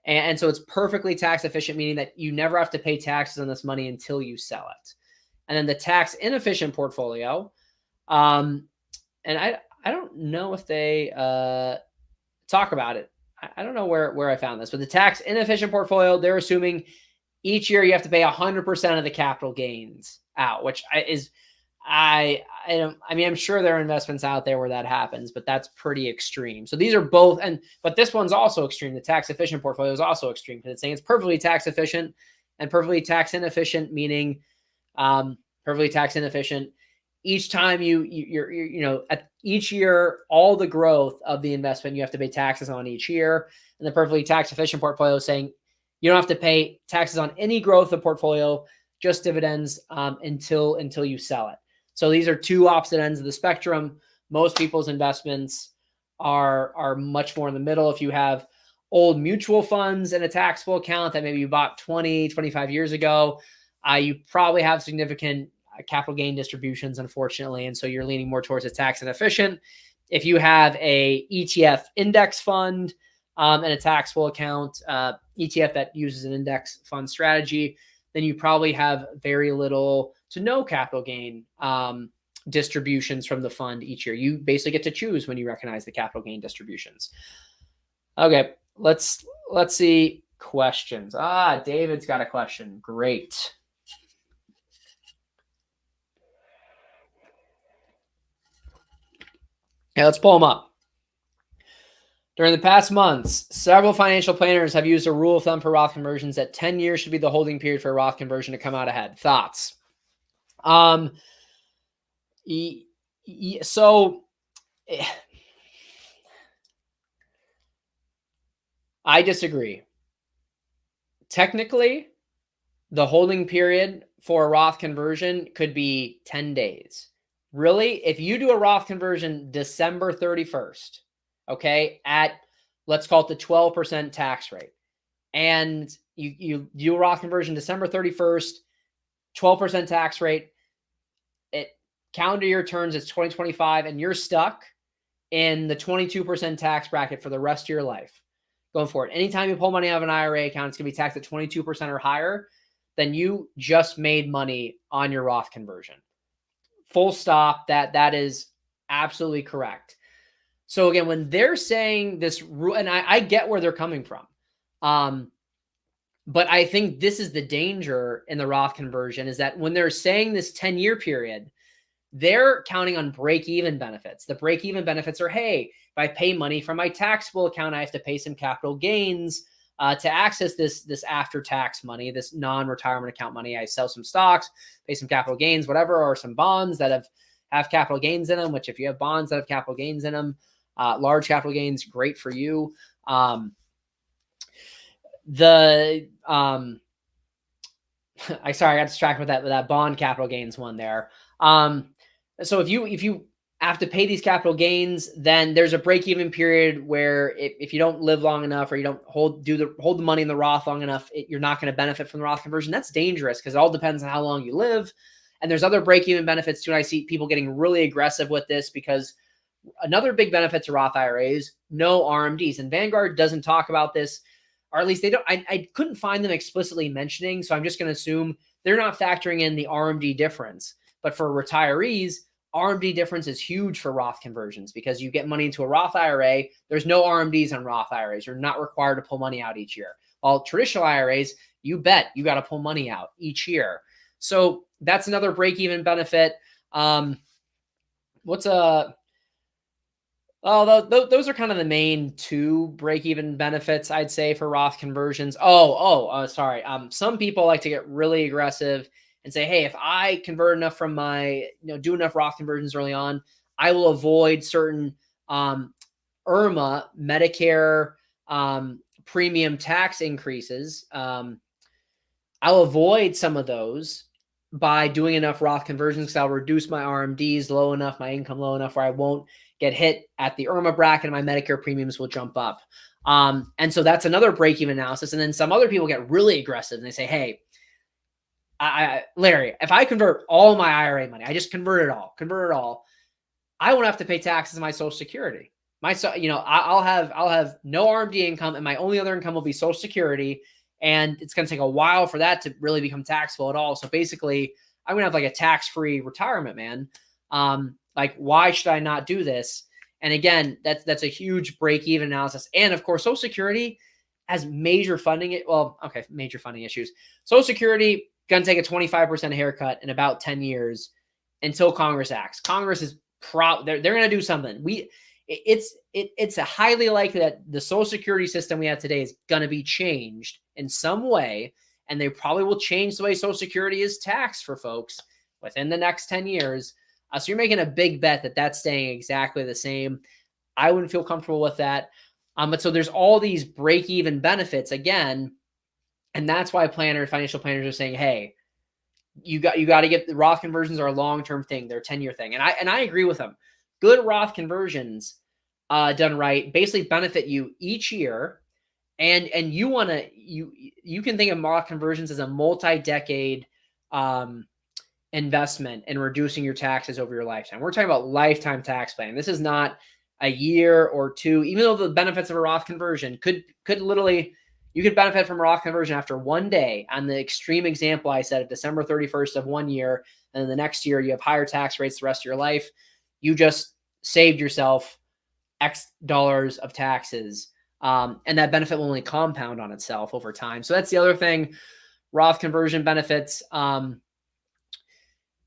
And so it's perfectly tax efficient, meaning that you never have to pay taxes on this money until you sell it. And then the tax inefficient portfolio, and I don't know if they talk about it. I don't know where I found this, but the tax inefficient portfolio, they're assuming each year you have to pay 100% of the capital gains out, which I'm sure there are investments out there where that happens, but that's pretty extreme. So these are both, but this one's also extreme. The tax efficient portfolio is also extreme, because it's saying it's perfectly tax efficient and perfectly tax inefficient, meaning perfectly tax inefficient. Each time at each year, all the growth of the investment you have to pay taxes on each year. And the perfectly tax efficient portfolio is saying you don't have to pay taxes on any growth of portfolio, just dividends until you sell it. So these are two opposite ends of the spectrum. Most people's investments are much more in the middle. If you have old mutual funds in a taxable account that maybe you bought 20, 25 years ago, you probably have significant capital gain distributions, unfortunately. And so you're leaning more towards a tax inefficient. If you have a ETF index fund and a taxable account, ETF that uses an index fund strategy, then you probably have very little to no capital gain distributions from the fund each year. You basically get to choose when you recognize the capital gain distributions. Okay, let's see questions. David's got a question. Great. Okay, let's pull them up. During the past months, several financial planners have used a rule of thumb for Roth conversions that 10 years should be the holding period for a Roth conversion to come out ahead. Thoughts? So I disagree. Technically, the holding period for a Roth conversion could be 10 days. Really, if you do a Roth conversion December 31st, okay, at let's call it the 12% tax rate, and you do a Roth conversion December 31st, 12% tax rate, it calendar year turns, it's 2025, and you're stuck in the 22% tax bracket for the rest of your life going forward. Anytime you pull money out of an IRA account, it's going to be taxed at 22% or higher. Then you just made money on your Roth conversion. Full stop. That is absolutely correct. So again, when they're saying this rule, and I get where they're coming from, but I think this is the danger in the Roth conversion, is that when they're saying this 10-year period, they're counting on break-even benefits. The break-even benefits are, hey, if I pay money from my taxable account, I have to pay some capital gains to access this after-tax money, this non-retirement account money. I sell some stocks, pay some capital gains, whatever, or some bonds that have capital gains in them, which if you have bonds that have capital gains in them, large capital gains, great for you. I got distracted with that bond capital gains one there. So if you have to pay these capital gains, then there's a break-even period where if you don't live long enough, or you don't hold the money in the Roth long enough, you're not going to benefit from the Roth conversion. That's dangerous because it all depends on how long you live. And there's other break-even benefits too. And I see people getting really aggressive with this because another big benefit to Roth IRAs, no RMDs. And Vanguard doesn't talk about this, or at least they don't. I couldn't find them explicitly mentioning, so I'm just going to assume they're not factoring in the RMD difference. But for retirees, RMD difference is huge for Roth conversions because you get money into a Roth IRA. There's no RMDs on Roth IRAs. You're not required to pull money out each year. While traditional IRAs, you bet you got to pull money out each year. So that's another break-even benefit. Those are kind of the main two break-even benefits, I'd say, for Roth conversions. Sorry. Some people like to get really aggressive and say, hey, if I convert enough from my, do enough Roth conversions early on, I will avoid certain IRMA, Medicare premium tax increases. I'll avoid some of those by doing enough Roth conversions because I'll reduce my RMDs low enough, my income low enough where I won't get hit at the IRMA bracket and my Medicare premiums will jump up. And so that's another break-even analysis. And then some other people get really aggressive and they say, hey, Larry, if I convert all my IRA money, I just convert it all, I won't have to pay taxes on my Social Security. I'll have no RMD income and my only other income will be Social Security. And it's going to take a while for that to really become taxable at all. So basically, I'm going to have like a tax-free retirement, man. Like, why should I not do this? And again, that's a huge break-even analysis. And of course, Social Security has major funding issues. Social Security going to take a 25% haircut in about 10 years until Congress acts. Congress is they're going to do something. It's highly likely that the Social Security system we have today is going to be changed in some way, and they probably will change the way Social Security is taxed for folks within the next 10 years. So you're making a big bet that that's staying exactly the same. I wouldn't feel comfortable with that. But so there's all these break-even benefits again, and that's why financial planners are saying, hey, you got to get the Roth conversions are a long-term thing. They're a 10-year thing. And I agree with them. Good Roth conversions done right basically benefit you each year. And you can think of Roth conversions as a multi-decade investment in reducing your taxes over your lifetime. We're talking about lifetime tax planning. This is not a year or two, even though the benefits of a Roth conversion could literally, you could benefit from a Roth conversion after one day. On the extreme example I said, of December 31st of one year, and then the next year you have higher tax rates the rest of your life. You just saved yourself X dollars of taxes. And that benefit will only compound on itself over time. So that's the other thing. Roth conversion benefits.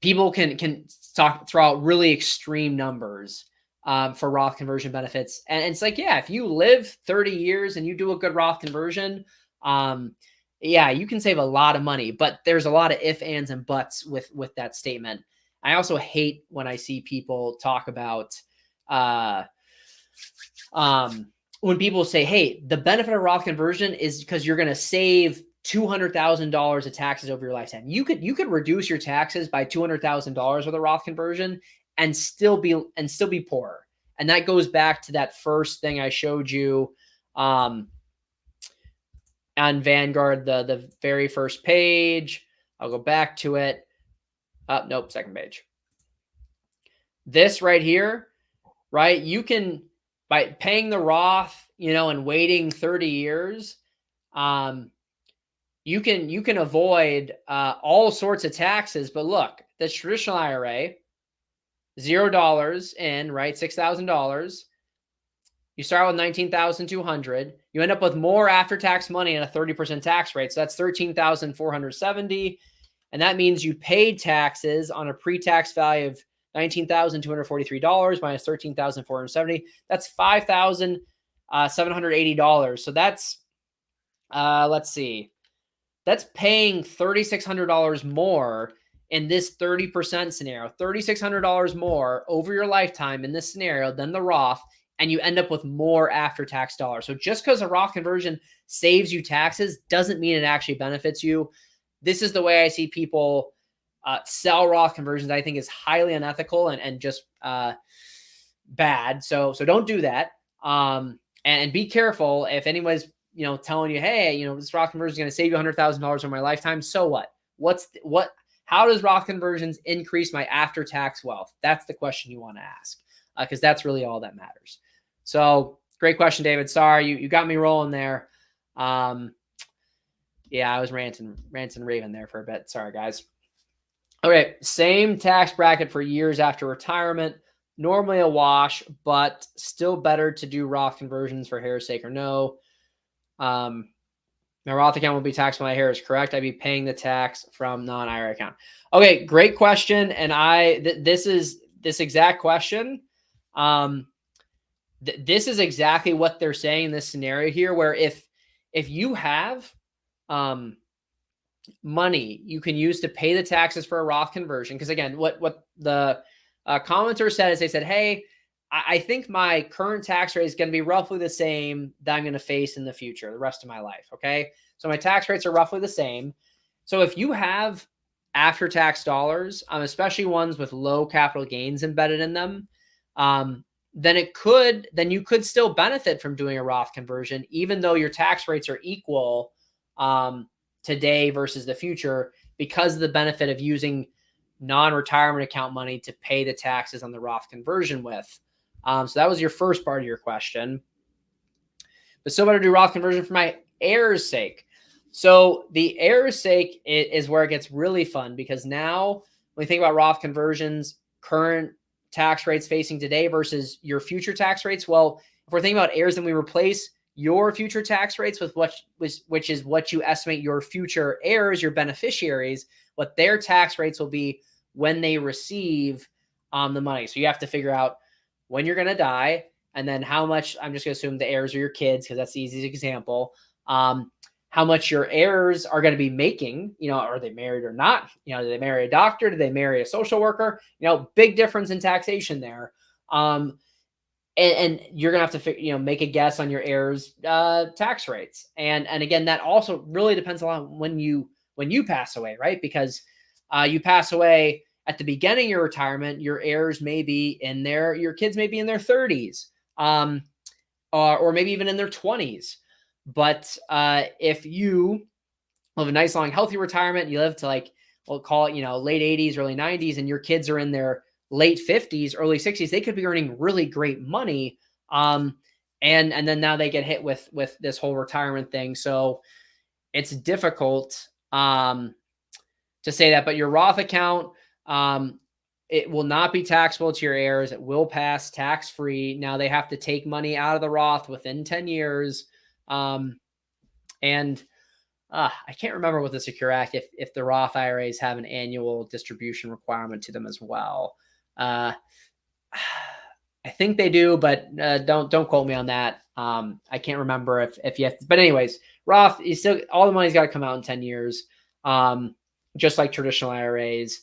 People can throw out really extreme numbers for Roth conversion benefits. And it's like, yeah, if you live 30 years and you do a good Roth conversion, yeah, you can save a lot of money. But there's a lot of ifs, ands, and buts with that statement. I also hate when I see people talk about when people say, hey, the benefit of Roth conversion is because you're going to save $200,000 of taxes over your lifetime. You could reduce your taxes by $200,000 with a Roth conversion and still be poor. And that goes back to that first thing I showed you on Vanguard, the very first page. I'll go back to it. Nope, second page. This right here, right? You can, by paying the Roth, and waiting 30 years, you can avoid all sorts of taxes. But look, this traditional IRA, $0 in, right? $6,000. You start with $19,200. You end up with more after-tax money at a 30% tax rate. So that's $13,470. And that means you paid taxes on a pre-tax value of $19,243 minus $13,470. That's $5,780. So that's, let's see, that's paying $3,600 more in this 30% scenario, $3,600 more over your lifetime in this scenario than the Roth, and you end up with more after-tax dollars. So just because a Roth conversion saves you taxes doesn't mean it actually benefits you. This is the way I see people sell Roth conversions. I think is highly unethical and just bad. So don't do that. And be careful if anyone's telling you, hey, this Roth conversion is going to save you $100,000 over my lifetime. So what? How does Roth conversions increase my after-tax wealth? That's the question you want to ask, because that's really all that matters. So great question, David. Sorry, you got me rolling there. Yeah, I was ranting raving there for a bit. Sorry, guys. Okay, same tax bracket for years after retirement. Normally a wash, but still better to do Roth conversions for hair's sake or no. My Roth account will be taxed when my hair is correct. I'd be paying the tax from non-IRA account. Okay, great question. And this exact question. This is exactly what they're saying in this scenario here, where if you have money you can use to pay the taxes for a Roth conversion, because again, what the commenter said is they said, hey, I think my current tax rate is going to be roughly the same that I'm going to face in the future, the rest of my life. Okay. So my tax rates are roughly the same. So if you have after-tax dollars, especially ones with low capital gains embedded in them, then you could still benefit from doing a Roth conversion, even though your tax rates are equal today versus the future, because of the benefit of using non-retirement account money to pay the taxes on the Roth conversion with. So that was your first part of your question. But still better to do Roth conversion for my heirs' sake. So the heirs' sake is where it gets really fun, because now when we think about Roth conversions, current tax rates facing today versus your future tax rates. Well, if we're thinking about heirs, then we replace your future tax rates with which is what you estimate your future heirs, your beneficiaries, what their tax rates will be when they receive the money. So you have to figure out when you're going to die, and then how much. I'm just going to assume the heirs are your kids, because that's the easiest example. How much your heirs are going to be making, are they married or not? Do they marry a doctor? Do they marry a social worker? Big difference in taxation there. And you're going to have to, make a guess on your heirs' tax rates. And again, that also really depends a lot when you pass away, right? Because you pass away at the beginning of your retirement, your heirs may be your kids may be in their 30s, or maybe even in their 20s. But if you have a nice, long, healthy retirement, you live to we'll call it, late 80s, early 90s, and your kids are in their late 50s, early 60s, they could be earning really great money. And then now they get hit with this whole retirement thing. So it's difficult to say that. But your Roth account, it will not be taxable to your heirs. It will pass tax free. Now they have to take money out of the Roth within 10 years. And I can't remember with the Secure Act if the Roth IRAs have an annual distribution requirement to them as well. I think they do, but don't quote me on that. I can't remember if you have to, but anyways, Roth, you still, all the money's got to come out in 10 years, just like traditional IRAs.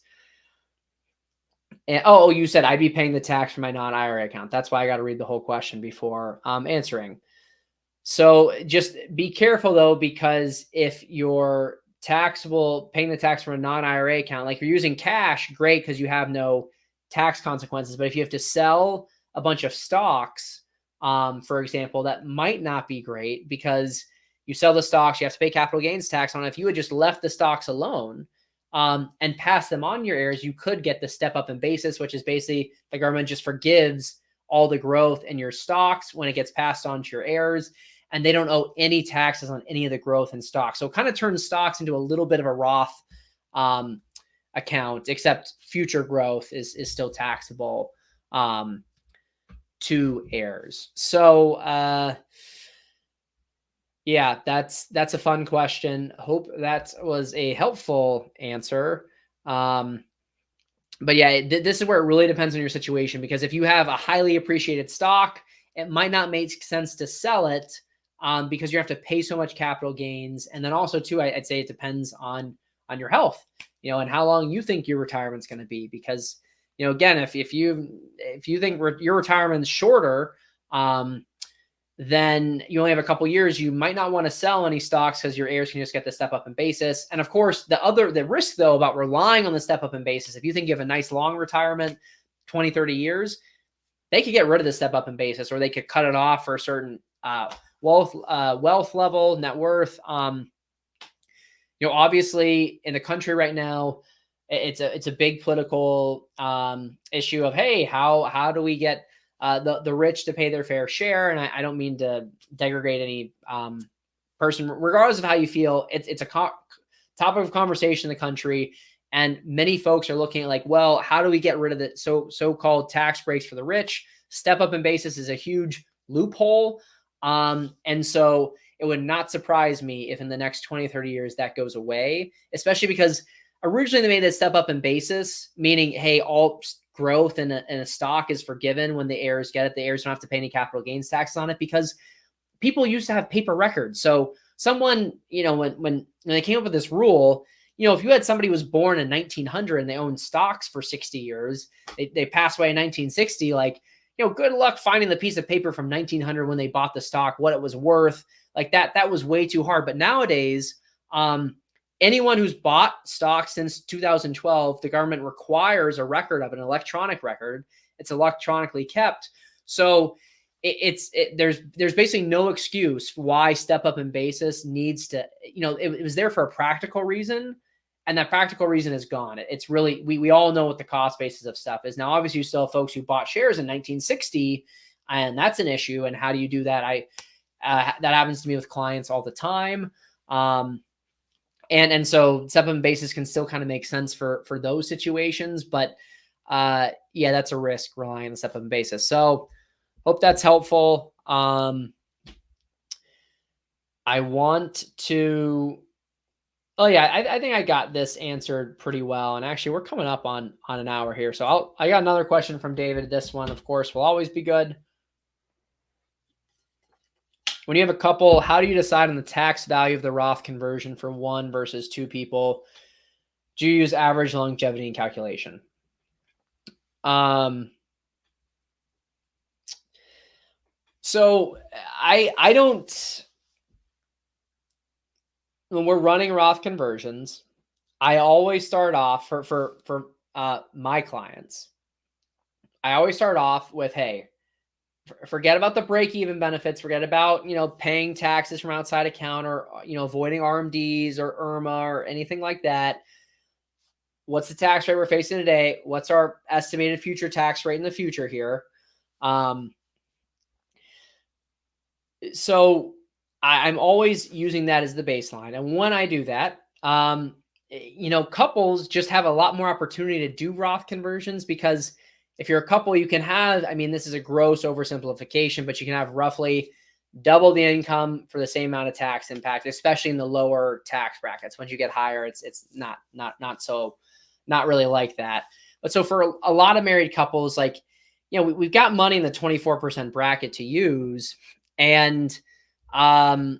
And you said I'd be paying the tax for my non-IRA account. That's why I got to read the whole question before answering. So just be careful though, because if you're paying the tax from a non-IRA account, like you're using cash, great, because you have no tax consequences. But if you have to sell a bunch of stocks, for example, that might not be great, because you sell the stocks, you have to pay capital gains tax on it. If you had just left the stocks alone and pass them on to your heirs, you could get the step up in basis, which is basically the government just forgives all the growth in your stocks when it gets passed on to your heirs, and they don't owe any taxes on any of the growth in stocks. So it kind of turns stocks into a little bit of a Roth account, except future growth is still taxable to heirs. So yeah, that's a fun question. Hope that was a helpful answer. But yeah, this is where it really depends on your situation, because if you have a highly appreciated stock, it might not make sense to sell it because you have to pay so much capital gains. And then also too, I'd say it depends on your health, and how long you think your retirement's going to be. Because, again, if you think your retirement's shorter, then you only have a couple years, you might not want to sell any stocks because your heirs can just get the step up in basis. And of course, the risk though about relying on the step up in basis, if you think you have a nice long retirement, 20, 30 years, they could get rid of the step up in basis, or they could cut it off for a certain wealth level, net worth. Obviously in the country right now, it's a big political issue of, hey, how do we get the rich to pay their fair share? And I don't mean to degrade any person, regardless of how you feel. It's a topic of conversation in the country, and many folks are looking at like, well, how do we get rid of the so-called tax breaks for the rich? Step up in basis is a huge loophole, and so it would not surprise me if in the next 20, 30 years that goes away, especially because originally they made that step up in basis, meaning, hey, all growth in a stock is forgiven when the heirs get it. The heirs don't have to pay any capital gains tax on it, because people used to have paper records. So someone, when they came up with this rule, if you had somebody who was born in 1900 and they owned stocks for 60 years, they passed away in 1960, like, good luck finding the piece of paper from 1900 when they bought the stock, what it was worth. Like that was way too hard. But nowadays, anyone who's bought stocks since 2012, the government requires a record of an electronic record. It's electronically kept. So there's basically no excuse why step up in basis needs to, it was there for a practical reason, and that practical reason is gone. It's really, we all know what the cost basis of stuff is. Now, obviously you still have folks who bought shares in 1960, and that's an issue. And how do you do that? That happens to me with clients all the time. And so step up in basis can still kind of make sense for those situations, but yeah, that's a risk relying on step up in basis. So hope that's helpful. I want to, I think I got this answered pretty well. And actually we're coming up on an hour here. So I got another question from David. This one, of course, will always be good. When you have a couple, how do you decide on the tax value of the Roth conversion for one versus two people? Do you use average longevity in calculation? So I don't, when we're running Roth conversions, I always start off for my clients. I always start off with, hey, forget about the break-even benefits. Forget about, paying taxes from outside account, or, avoiding RMDs or IRMA or anything like that. what's the tax rate we're facing today? What's our estimated future tax rate in the future here? Um, so I'm always using that as the baseline. And when I do that, couples just have a lot more opportunity to do Roth conversions because if you're a couple, you can have, I mean, this is a gross oversimplification, but you can have roughly double the income for the same amount of tax impact, especially in the lower tax brackets. Once you get higher, it's not really like that. But so for a lot of married couples, like, we've got money in the 24% bracket to use. And um,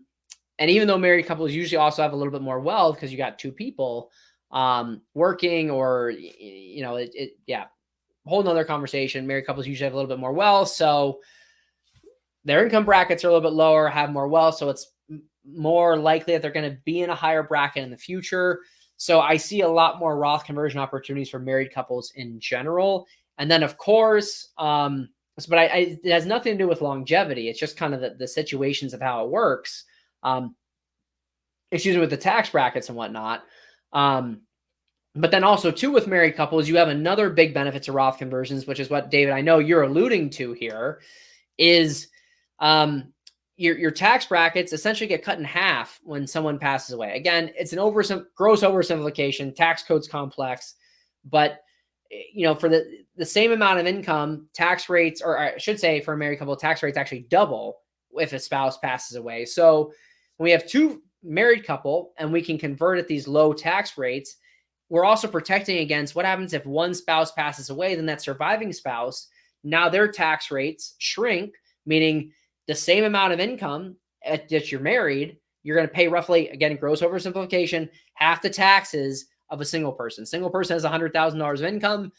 and even though married couples usually also have a little bit more wealth because you got two people working, or yeah, whole nother conversation. Married couples usually have a little bit more wealth, so their income brackets are a little bit lower, have more wealth, so it's more likely that they're going to be in a higher bracket in the future. So I see a lot more Roth conversion opportunities for married couples in general. And then, of course, it has nothing to do with longevity. It's just kind of the situations of how it works. With the tax brackets and whatnot. But then also too, with married couples, you have another big benefit to Roth conversions, which is what, David, I know you're alluding to here, is your tax brackets essentially get cut in half when someone passes away. Again, it's an gross oversimplification. Tax code's complex, but for the same amount of income, tax rates, or I should say for a married couple, tax rates actually double if a spouse passes away. So when we have two married couple and we can convert at these low tax rates, we're also protecting against what happens if one spouse passes away. Then that surviving spouse, now their tax rates shrink, meaning the same amount of income that you're married, you're going to pay roughly, again, gross oversimplification, half the taxes of a single person. Single person has $100,000 of income.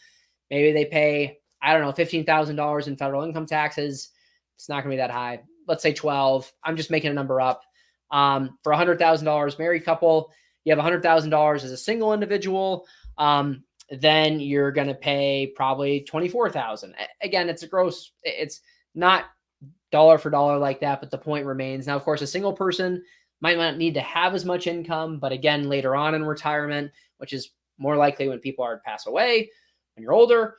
Maybe they pay, I don't know, $15,000 in federal income taxes. It's not going to be that high. Let's say 12. I'm just making a number up. For $100,000 married couple, you have $100,000 as a single individual. Then you're going to pay probably $24,000. Again, it's a gross, it's not dollar for dollar like that, but the point remains. Now, of course, a single person might not need to have as much income, but again, later on in retirement, which is more likely when people are to pass away, when you're older,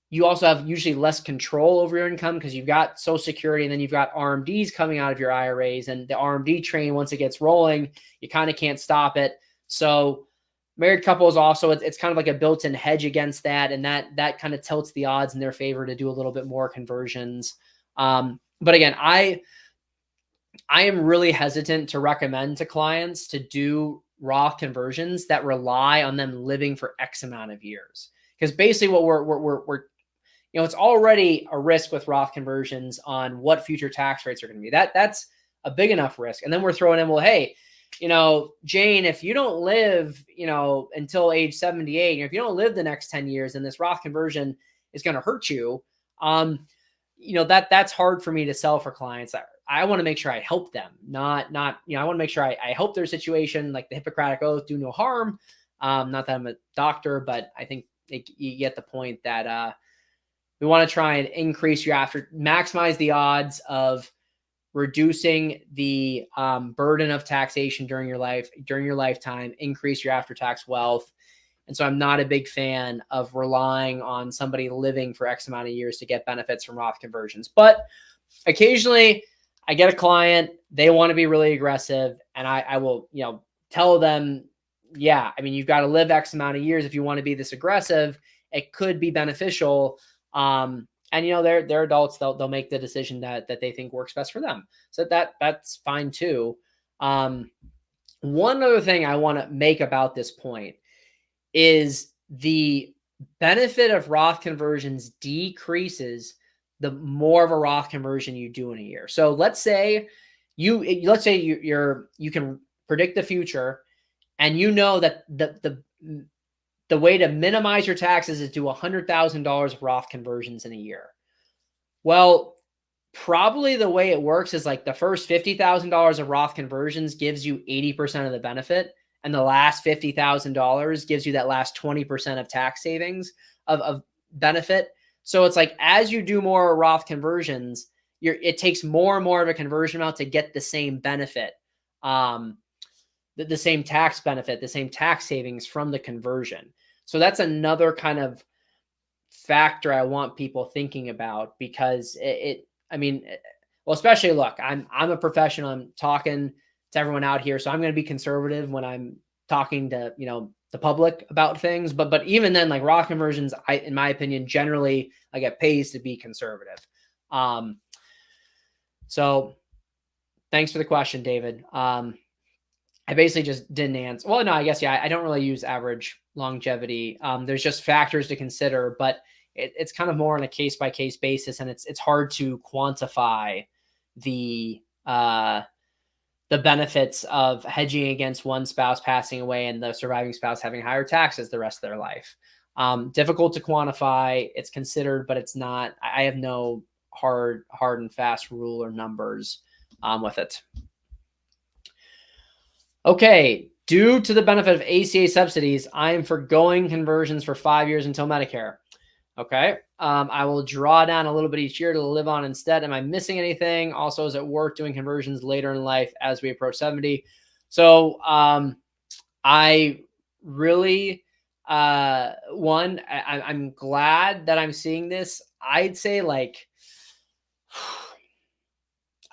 you also have usually less control over your income because you've got Social Security and then you've got RMDs coming out of your IRAs, and the RMD train, once it gets rolling, you kind of can't stop it. So married couples also, it's kind of like a built-in hedge against that. And that kind of tilts the odds in their favor to do a little bit more conversions. But again, I am really hesitant to recommend to clients to do Roth conversions that rely on them living for X amount of years. Because basically what we're it's already a risk with Roth conversions on what future tax rates are going to be. That's a big enough risk. And then we're throwing in, well, hey, Jane, if you don't live, until age 78, if you don't live the next 10 years, then this Roth conversion is going to hurt you. That's hard for me to sell for clients. I want to make sure I help them, not, I want to make sure I help their situation, like the Hippocratic Oath, do no harm. Not that I'm a doctor, but I think you get the point that, we want to try and maximize the odds of reducing the burden of taxation during your lifetime, increase your after-tax wealth. And so I'm not a big fan of relying on somebody living for X amount of years to get benefits from Roth conversions. But occasionally I get a client, they want to be really aggressive, and I will, tell them, yeah, I mean, you've got to live X amount of years if you want to be this aggressive. It could be beneficial. And they're adults. They'll make the decision that they think works best for them. So that's fine too. One other thing I want to make about this point is the benefit of Roth conversions decreases the more of a Roth conversion you do in a year. So let's say you can predict the future, and that the way to minimize your taxes is to do $100,000 of Roth conversions in a year. Well, probably the way it works is like the first $50,000 of Roth conversions gives you 80% of the benefit, and the last $50,000 gives you that last 20% of tax savings of benefit. So it's like, as you do more Roth conversions, it takes more and more of a conversion amount to get the same benefit, the same tax benefit, the same tax savings from the conversion. So that's another kind of factor I want people thinking about, because I mean, well, especially look, I'm a professional. I'm talking to everyone out here, so I'm going to be conservative when I'm talking to, the public about things. But even then, like Roth conversions, in my opinion, generally like it pays to be conservative. So thanks for the question, David. I basically just didn't answer. Well, no, I guess, yeah, I don't really use average longevity. There's just factors to consider, but it's kind of more on a case by case basis, and it's hard to quantify the benefits of hedging against one spouse passing away and the surviving spouse having higher taxes the rest of their life. Difficult to quantify. It's considered, but it's not. I have no hard and fast rule or numbers with it. Okay, due to the benefit of ACA subsidies, I am forgoing conversions for 5 years until Medicare. Okay, I will draw down a little bit each year to live on instead. Am I missing anything? Also, is it worth doing conversions later in life as we approach 70? So I really, I'm glad that I'm seeing this. I'd say like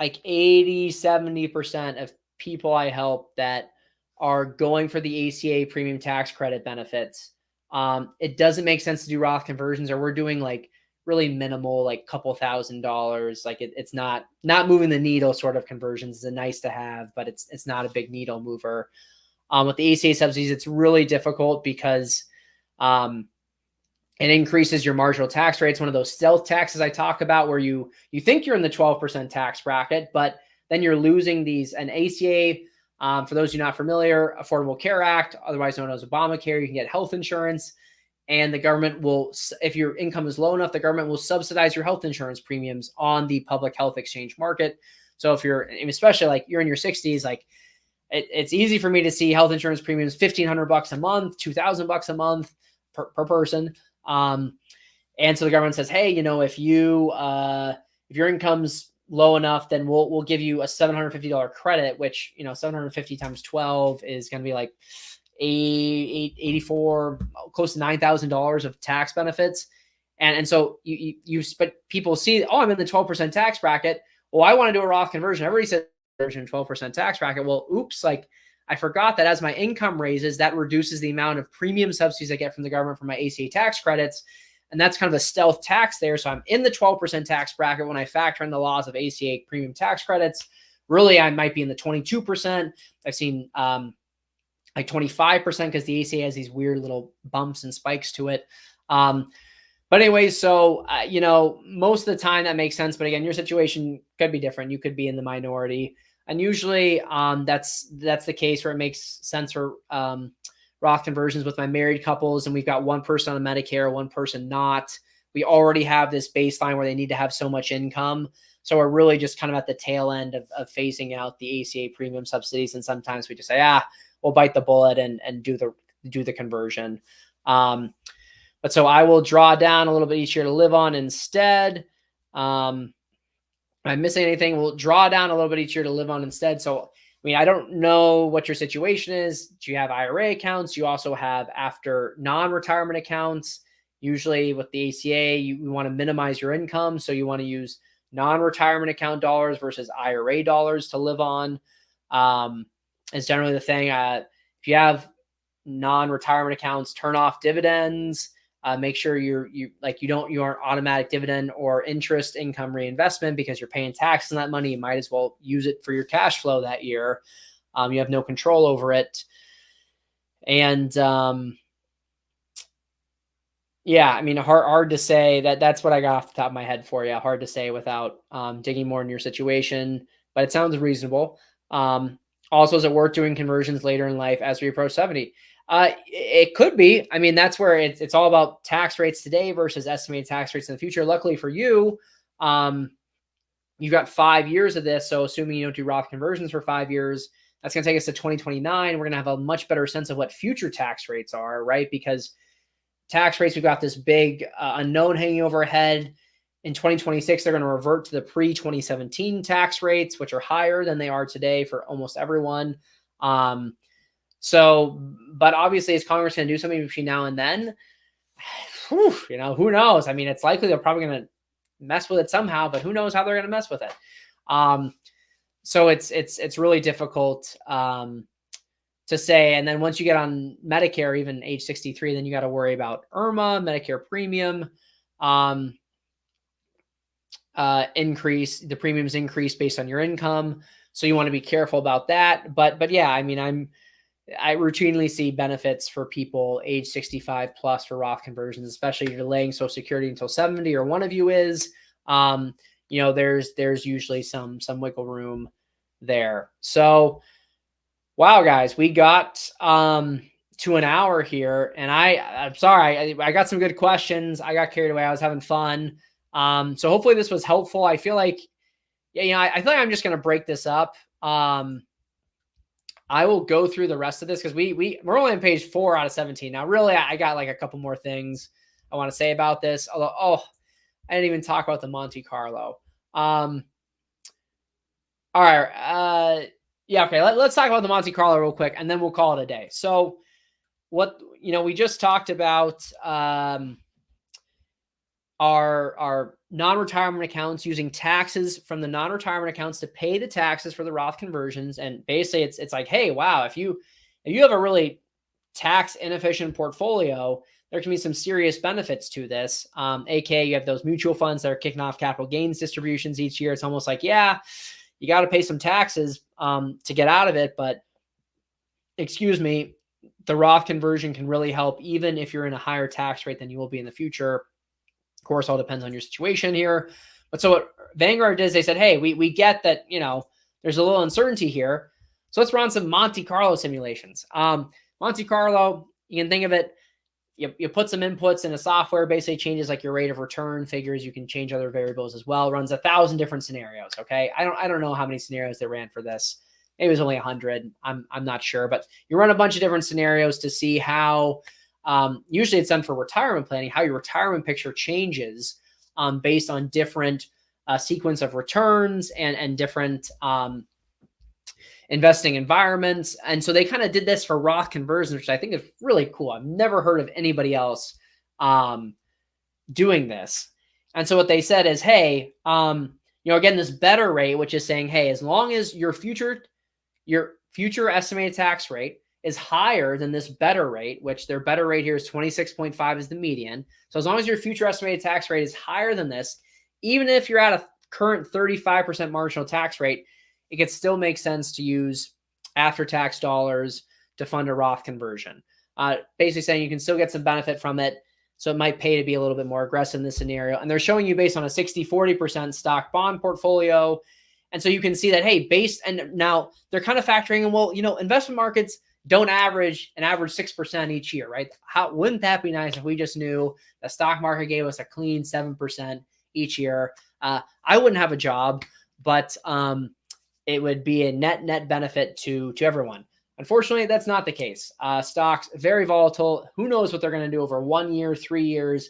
80, 70% of people I help that are going for the ACA premium tax credit benefits. It doesn't make sense to do Roth conversions, or we're doing like really minimal, like couple $1,000s. Like it's not moving the needle sort of conversions. It's a nice to have, but it's not a big needle mover. With the ACA subsidies, it's really difficult because it increases your marginal tax rate. It's one of those stealth taxes I talk about, where you think you're in the 12% tax bracket, but then you're losing these. An ACA, for those of you not familiar, Affordable Care Act, otherwise known as Obamacare, you can get health insurance, and the government will, if your income is low enough, the government will subsidize your health insurance premiums on the public health exchange market. So if you're, especially like you're in your 60s, like it's easy for me to see health insurance premiums $1,500 a month, $2,000 a month per person. And so the government says, hey, if your income's low enough, then we'll give you a $750 credit, which, 750 times 12 is going to be like 84, close to $9,000 of tax benefits. And so but people see, oh, I'm in the 12% tax bracket. Well, I want to do a Roth conversion. Everybody said 12% tax bracket. Well, oops, like I forgot that as my income raises, that reduces the amount of premium subsidies I get from the government for my ACA tax credits. And that's kind of a stealth tax there. So I'm in the 12% tax bracket when I factor in the laws of ACA premium tax credits. Really, I might be in the 22%. I've seen like 25% because the ACA has these weird little bumps and spikes to it. But anyway, so, most of the time that makes sense. But again, your situation could be different. You could be in the minority. And usually that's the case where it makes sense for Roth conversions with my married couples, and we've got one person on Medicare, one person not. We already have this baseline where they need to have so much income. So we're really just kind of at the tail end of phasing out the ACA premium subsidies. And sometimes we just say, we'll bite the bullet and do the conversion. But so I will draw down a little bit each year to live on instead. Am I missing anything? We'll draw down a little bit each year to live on instead. So, I don't know what your situation is. Do you have IRA accounts? You also have after non-retirement accounts. Usually with the ACA, you want to minimize your income. So you want to use non-retirement account dollars versus IRA dollars to live on. Is generally the thing. If you have non-retirement accounts, turn off dividends. Make sure you aren't automatic dividend or interest income reinvestment, because you're paying tax on that money. You might as well use it for your cash flow that year. You have no control over it. And hard to say. That's what I got off the top of my head for you. Hard to say without digging more in your situation, but it sounds reasonable. Also, is it worth doing conversions later in life as we approach 70? It could be. That's where it's all about tax rates today versus estimated tax rates in the future. Luckily for you, you've got 5 years of this. So assuming you don't do Roth conversions for 5 years, that's going to take us to 2029. We're going to have a much better sense of what future tax rates are, right? Because tax rates, we've got this big unknown hanging over our head. In 2026, they're going to revert to the pre-2017 tax rates, which are higher than they are today for almost everyone. So, but obviously, is Congress going to do something between now and then? Whew, who knows? I mean, it's likely they're probably going to mess with it somehow, but who knows how they're going to mess with it. So it's really difficult to say. And then once you get on Medicare, even age 63, then you got to worry about IRMA, Medicare premium increase. The premiums increase based on your income, so you want to be careful about that. But yeah, I mean, I routinely see benefits for people age 65 plus for Roth conversions, especially if you're delaying Social Security until 70, or one of you is. There's usually some wiggle room there. So, wow, guys, we got to an hour here, and I'm sorry, I got some good questions. I got carried away. I was having fun. So hopefully this was helpful. I feel like, I feel like I'm just gonna break this up. I will go through the rest of this because we're only on page 4 out of 17. Now, really, I got like a couple more things I want to say about this. Although, I didn't even talk about the Monte Carlo. All right. Yeah. Okay. Let's talk about the Monte Carlo real quick, and then we'll call it a day. So, we just talked about our non-retirement accounts, using taxes from the non-retirement accounts to pay the taxes for the Roth conversions. And basically it's like, hey, wow, if you have a really tax inefficient portfolio, there can be some serious benefits to this. AKA, you have those mutual funds that are kicking off capital gains distributions each year. It's almost like, yeah, you got to pay some taxes to get out of it. But excuse me, the Roth conversion can really help, even if you're in a higher tax rate than you will be in the future. Of course, all depends on your situation here. But so what Vanguard did is they said, hey, we get that, there's a little uncertainty here. So let's run some Monte Carlo simulations. Monte Carlo, you can think of it, you put some inputs in a software, basically changes like your rate of return figures. You can change other variables as well. Runs 1,000 different scenarios. Okay. I don't know how many scenarios they ran for this. Maybe it was only 100. I'm not sure, but you run a bunch of different scenarios to see how, usually it's done for retirement planning, how your retirement picture changes based on different sequence of returns and different investing environments. And so they kind of did this for Roth conversions, which I think is really cool. I've never heard of anybody else doing this. And so what they said is, hey, again, this better rate, which is saying, hey, as long as your future estimated tax rate is higher than this better rate, which their better rate here is 26.5 is the median. So as long as your future estimated tax rate is higher than this, even if you're at a current 35% marginal tax rate, it could still make sense to use after-tax dollars to fund a Roth conversion. Basically saying you can still get some benefit from it. So it might pay to be a little bit more aggressive in this scenario. And they're showing you based on a 60-40% stock bond portfolio. And so you can see that, hey, and now they're kind of factoring in, well, investment markets don't average 6% each year, right? Wouldn't that be nice if we just knew the stock market gave us a clean 7% each year? I wouldn't have a job, but it would be a net benefit to everyone. Unfortunately, that's not the case. Stocks, very volatile. Who knows what they're going to do over 1 year, 3 years,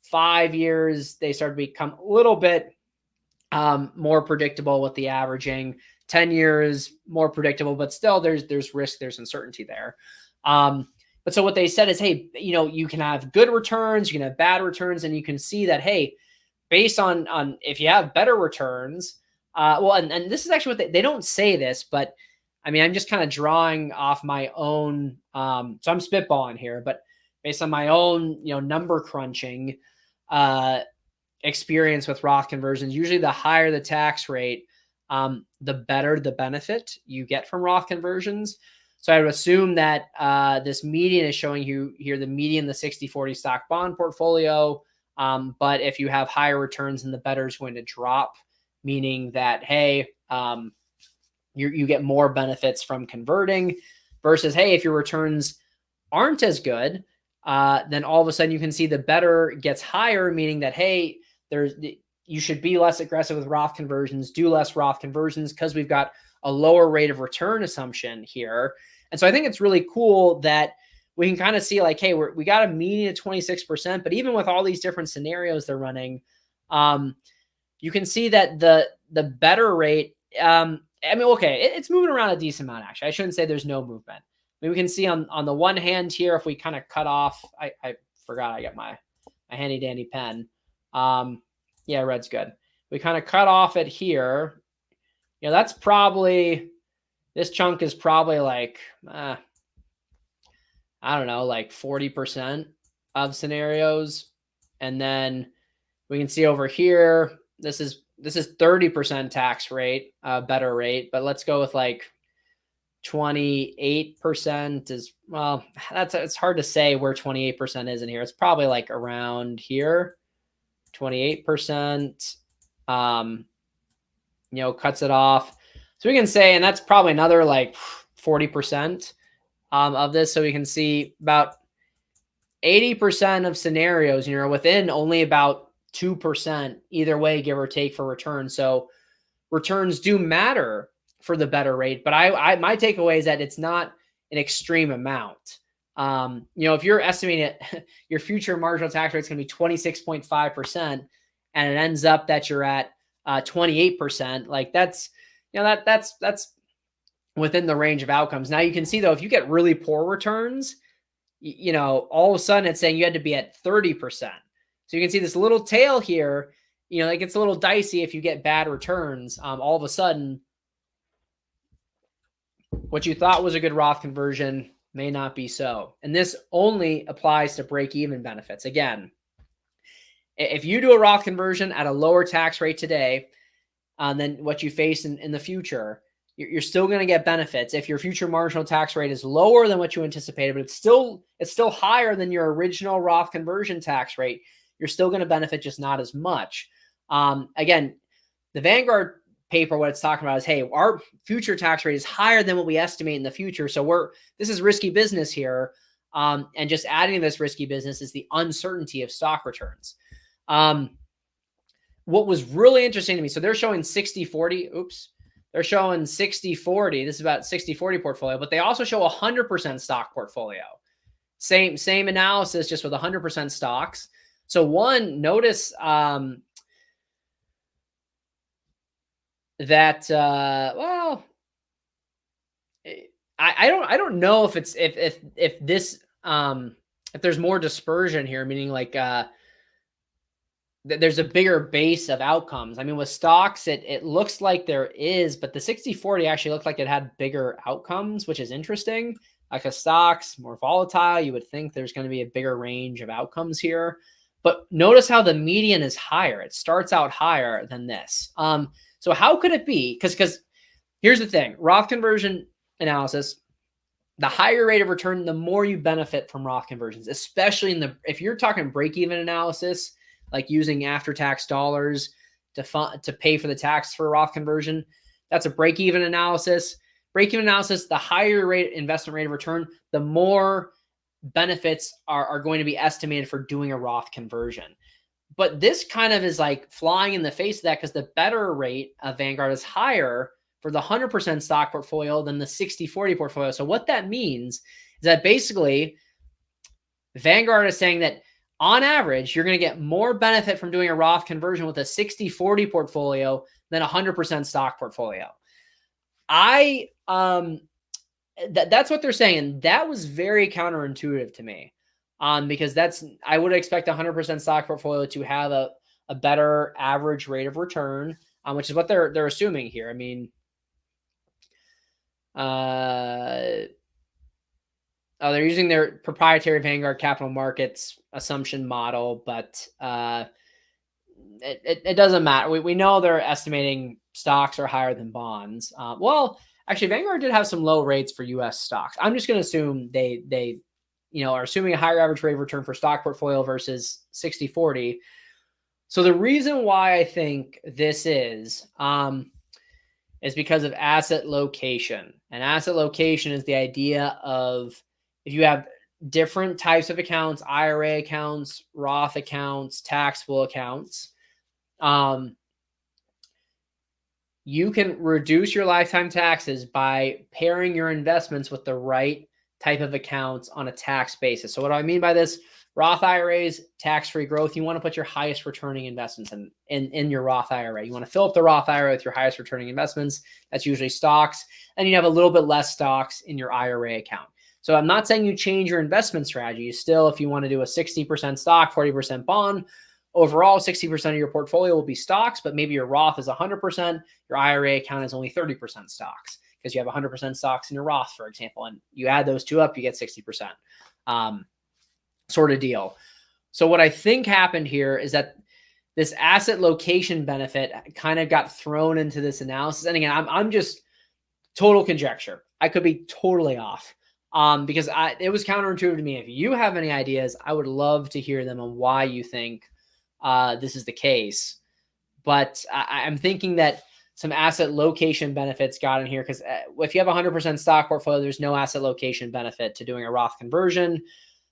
5 years. They start to become a little bit more predictable with the averaging. 10 years, more predictable, but still there's risk, there's uncertainty there. But so what they said is, hey, you can have good returns, you can have bad returns, and you can see that, hey, based on if you have better returns, and this is actually what they don't say this, but I mean, I'm just kind of drawing off my own, so I'm spitballing here, but based on my own, number crunching experience with Roth conversions, usually the higher the tax rate, the better the benefit you get from Roth conversions. So I would assume that this median is showing you here, the median, the 60-40 stock bond portfolio. But if you have higher returns, then the better is going to drop, meaning that, hey, you get more benefits from converting versus, hey, if your returns aren't as good, then all of a sudden you can see the better gets higher, meaning that, hey, you should be less aggressive with Roth conversions, do less Roth conversions because we've got a lower rate of return assumption here. And so I think it's really cool that we can kind of see like, hey, we got a median of 26%, but even with all these different scenarios they're running, you can see that the better rate, I mean, okay, it's moving around a decent amount, actually. I shouldn't say there's no movement. we can see on the one hand here, if we kind of cut off, I forgot I got my handy dandy pen. Yeah, red's good. We kind of cut off it here. That's probably, this chunk is probably like, I don't know, like 40% of scenarios. And then we can see over here, this is 30% tax rate, better rate, but let's go with like 28% is, well, it's hard to say where 28% is in here. It's probably like around here, 28%, cuts it off. So we can say, and that's probably another like 40% of this. So we can see about 80% of scenarios, within only about 2% either way, give or take, for return. So returns do matter for the better rate, but my takeaway is that it's not an extreme amount. If you're estimating it, your future marginal tax rate is going to be 26.5%, and it ends up that you're at 28%, like that's within the range of outcomes. Now you can see though, if you get really poor returns, all of a sudden it's saying you had to be at 30%. So you can see this little tail here, it gets a little dicey if you get bad returns. All of a sudden, what you thought was a good Roth conversion may not be so. And this only applies to break-even benefits. Again, if you do a Roth conversion at a lower tax rate today than what you face in the future, you're still going to get benefits. If your future marginal tax rate is lower than what you anticipated, but it's still higher than your original Roth conversion tax rate, you're still going to benefit, just not as much. Again, the Vanguard paper, what it's talking about is, hey, our future tax rate is higher than what we estimate in the future. So this is risky business here. And just adding to this risky business is the uncertainty of stock returns. What was really interesting to me, so they're showing 60-40. Oops. They're showing 60-40. This is about 60-40 portfolio, but they also show 100% stock portfolio. Same analysis, just with 100% stocks. So notice that well, I don't know if it's if this if there's more dispersion here, meaning like there's a bigger base of outcomes. I mean, with stocks, it looks like there is, but the 60-40 actually looked like it had bigger outcomes, which is interesting. Like a stocks, more volatile, you would think there's going to be a bigger range of outcomes here. But notice how the median is higher. It starts out higher than this. So how could it be? Because here's the thing, Roth conversion analysis, the higher rate of return, the more you benefit from Roth conversions, especially if you're talking break-even analysis, like using after-tax dollars to pay for the tax for a Roth conversion. That's a break-even analysis. Break-even analysis, the higher investment rate of return, the more benefits are going to be estimated for doing a Roth conversion. But this kind of is like flying in the face of that, because the better rate of Vanguard is higher for the 100% stock portfolio than the 60-40 portfolio. So what that means is that basically Vanguard is saying that on average, you're going to get more benefit from doing a Roth conversion with a 60-40 portfolio than a 100% stock portfolio. That's what they're saying. And that was very counterintuitive to me. Because I would expect a 100% stock portfolio to have a better average rate of return, which is what they're assuming here. I mean, they're using their proprietary Vanguard capital markets assumption model, but it doesn't matter. We know they're estimating stocks are higher than bonds. Well, actually, Vanguard did have some low rates for U.S. stocks. I'm just going to assume they are assuming a higher average rate of return for stock portfolio versus 60-40. So the reason why I think this is because of asset location. And asset location is the idea of, if you have different types of accounts, IRA accounts, Roth accounts, taxable accounts, you can reduce your lifetime taxes by pairing your investments with the right type of accounts on a tax basis. So what do I mean by this? Roth IRAs, tax-free growth. You want to put your highest returning investments in your Roth IRA. You want to fill up the Roth IRA with your highest returning investments. That's usually stocks. And you have a little bit less stocks in your IRA account. So I'm not saying you change your investment strategy. Still, if you want to do a 60% stock, 40% bond, overall 60% of your portfolio will be stocks, but maybe your Roth is 100%, your IRA account is only 30% stocks because you have 100% stocks in your Roth, for example, and you add those two up, you get 60%, sort of deal. So what I think happened here is that this asset location benefit kind of got thrown into this analysis. And again, I'm just total conjecture. I could be totally off, because it was counterintuitive to me. If you have any ideas, I would love to hear them on why you think this is the case. But I'm thinking that some asset location benefits got in here because if you have a 100% stock portfolio, there's no asset location benefit to doing a Roth conversion.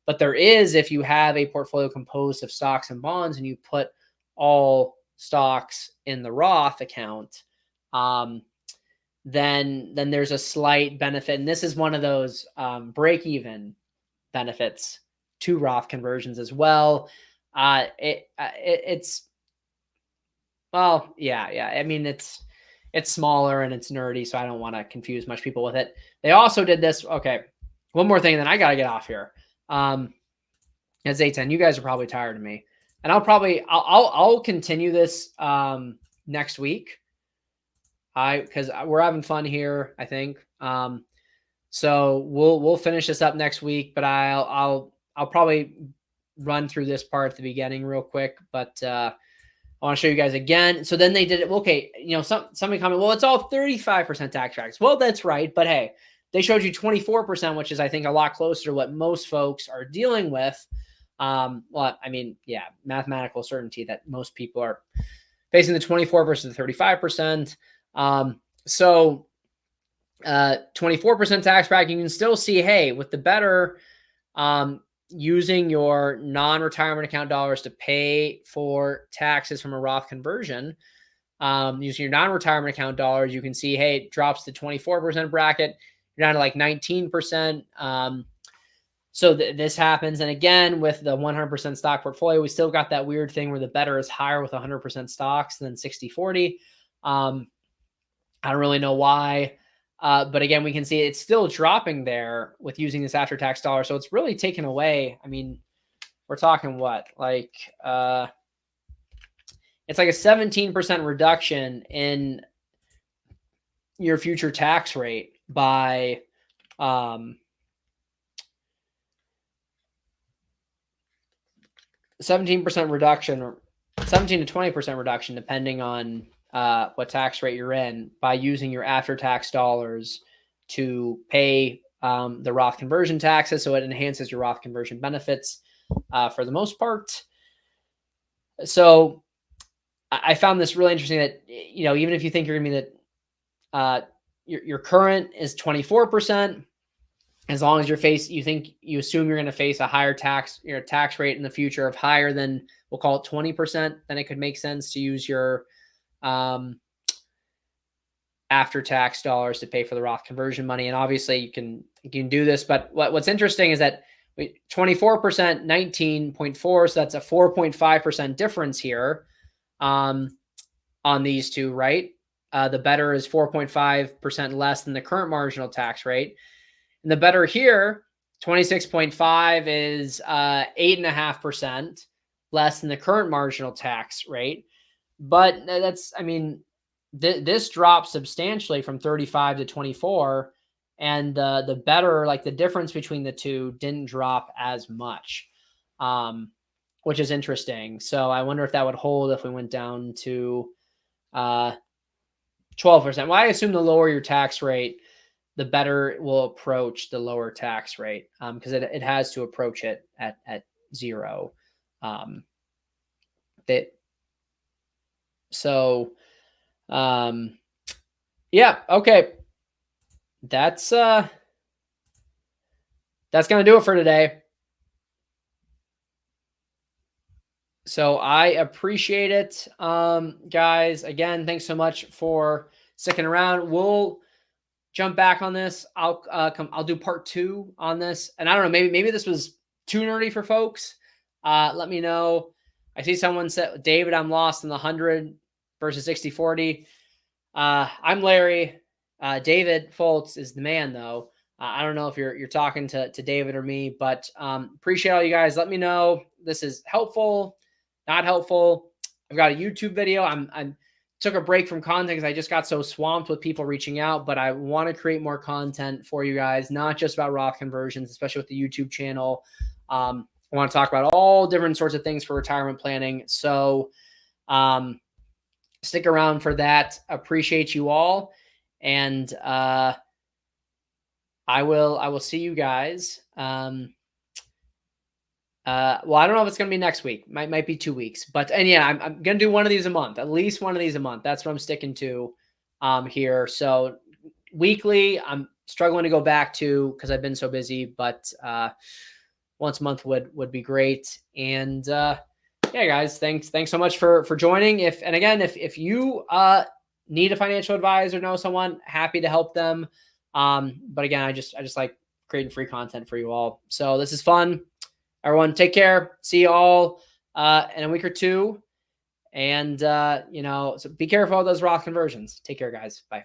But there is if you have a portfolio composed of stocks and bonds and you put all stocks in the Roth account, then there's a slight benefit. And this is one of those break-even benefits to Roth conversions as well. It's well, yeah. I mean, it's smaller and it's nerdy, so I don't want to confuse much people with it. They also did this. Okay, one more thing, and then I got to get off here. It's 8:10. You guys are probably tired of me, and I'll continue this next week. Because we're having fun here, I think. So we'll finish this up next week, but I'll probably run through this part at the beginning real quick, but I want to show you guys again. So then they did it. Okay, somebody commented, well, it's all 35% tax brackets. Well, that's right, but hey, they showed you 24%, which is I think a lot closer to what most folks are dealing with. Well, I mean, yeah, mathematical certainty that most people are facing the 24 versus the 35%. So 24% tax bracket, you can still see, hey, with the better, using your non-retirement account dollars to pay for taxes from a Roth conversion, using your non-retirement account dollars, you can see, hey, it drops to 24% bracket. You're down to like 19%. So this happens. And again, with the 100% stock portfolio, we still got that weird thing where the better is higher with 100% stocks than 60-40. I don't really know why. But again, we can see it's still dropping there with using this after-tax dollar. So it's really taken away. I mean, we're talking what? Like, it's like a 17% reduction in your future tax rate by 17% reduction, or 17 to 20% reduction, depending on what tax rate you're in, by using your after-tax dollars to pay the Roth conversion taxes. So it enhances your Roth conversion benefits for the most part. So I found this really interesting that, even if you think you're going to be that your current is 24%, as long as you assume you're going to face a higher tax rate in the future of higher than, we'll call it 20%, then it could make sense to use your after-tax dollars to pay for the Roth conversion money. And obviously you can do this, but what's interesting is that 24%, 19.4, so that's a 4.5% difference here on these two, right? The better is 4.5% less than the current marginal tax rate. And the better here, 26.5, is 8.5% less than the current marginal tax rate. But this drops substantially from 35 to 24. And the better, like the difference between the two, didn't drop as much, which is interesting. So I wonder if that would hold if we went down to 12%. Well, I assume the lower your tax rate, the better it will approach the lower tax rate, because it has to approach it at zero. Yeah, okay. That's going to do it for today. So I appreciate it, guys. Again, thanks so much for sticking around. We'll jump back on this. I'll do part 2 on this. And I don't know, maybe this was too nerdy for folks. Let me know. I see someone said, David, I'm lost in the 100 versus 60-40. I'm Larry. David Foltz is the man, though. I don't know if you're talking to David or me, but appreciate all you guys. Let me know this is helpful, not helpful. I've got a YouTube video. I'm took a break from content because I just got so swamped with people reaching out, but I want to create more content for you guys, not just about Roth conversions, especially with the YouTube channel. I want to talk about all different sorts of things for retirement planning. So stick around for that. Appreciate you all. And I will see you guys. Well, I don't know if it's going to be next week. Might be 2 weeks. But and yeah, I'm going to do one of these a month. At least one of these a month. That's what I'm sticking to here. So weekly, I'm struggling to go back to because I've been so busy, but once a month would be great. And yeah, guys, thanks so much for joining. If you need a financial advisor, know someone, happy to help them. But again, I just like creating free content for you all. So this is fun. Everyone, take care. See you all in a week or two. And so be careful of those Roth conversions. Take care, guys. Bye.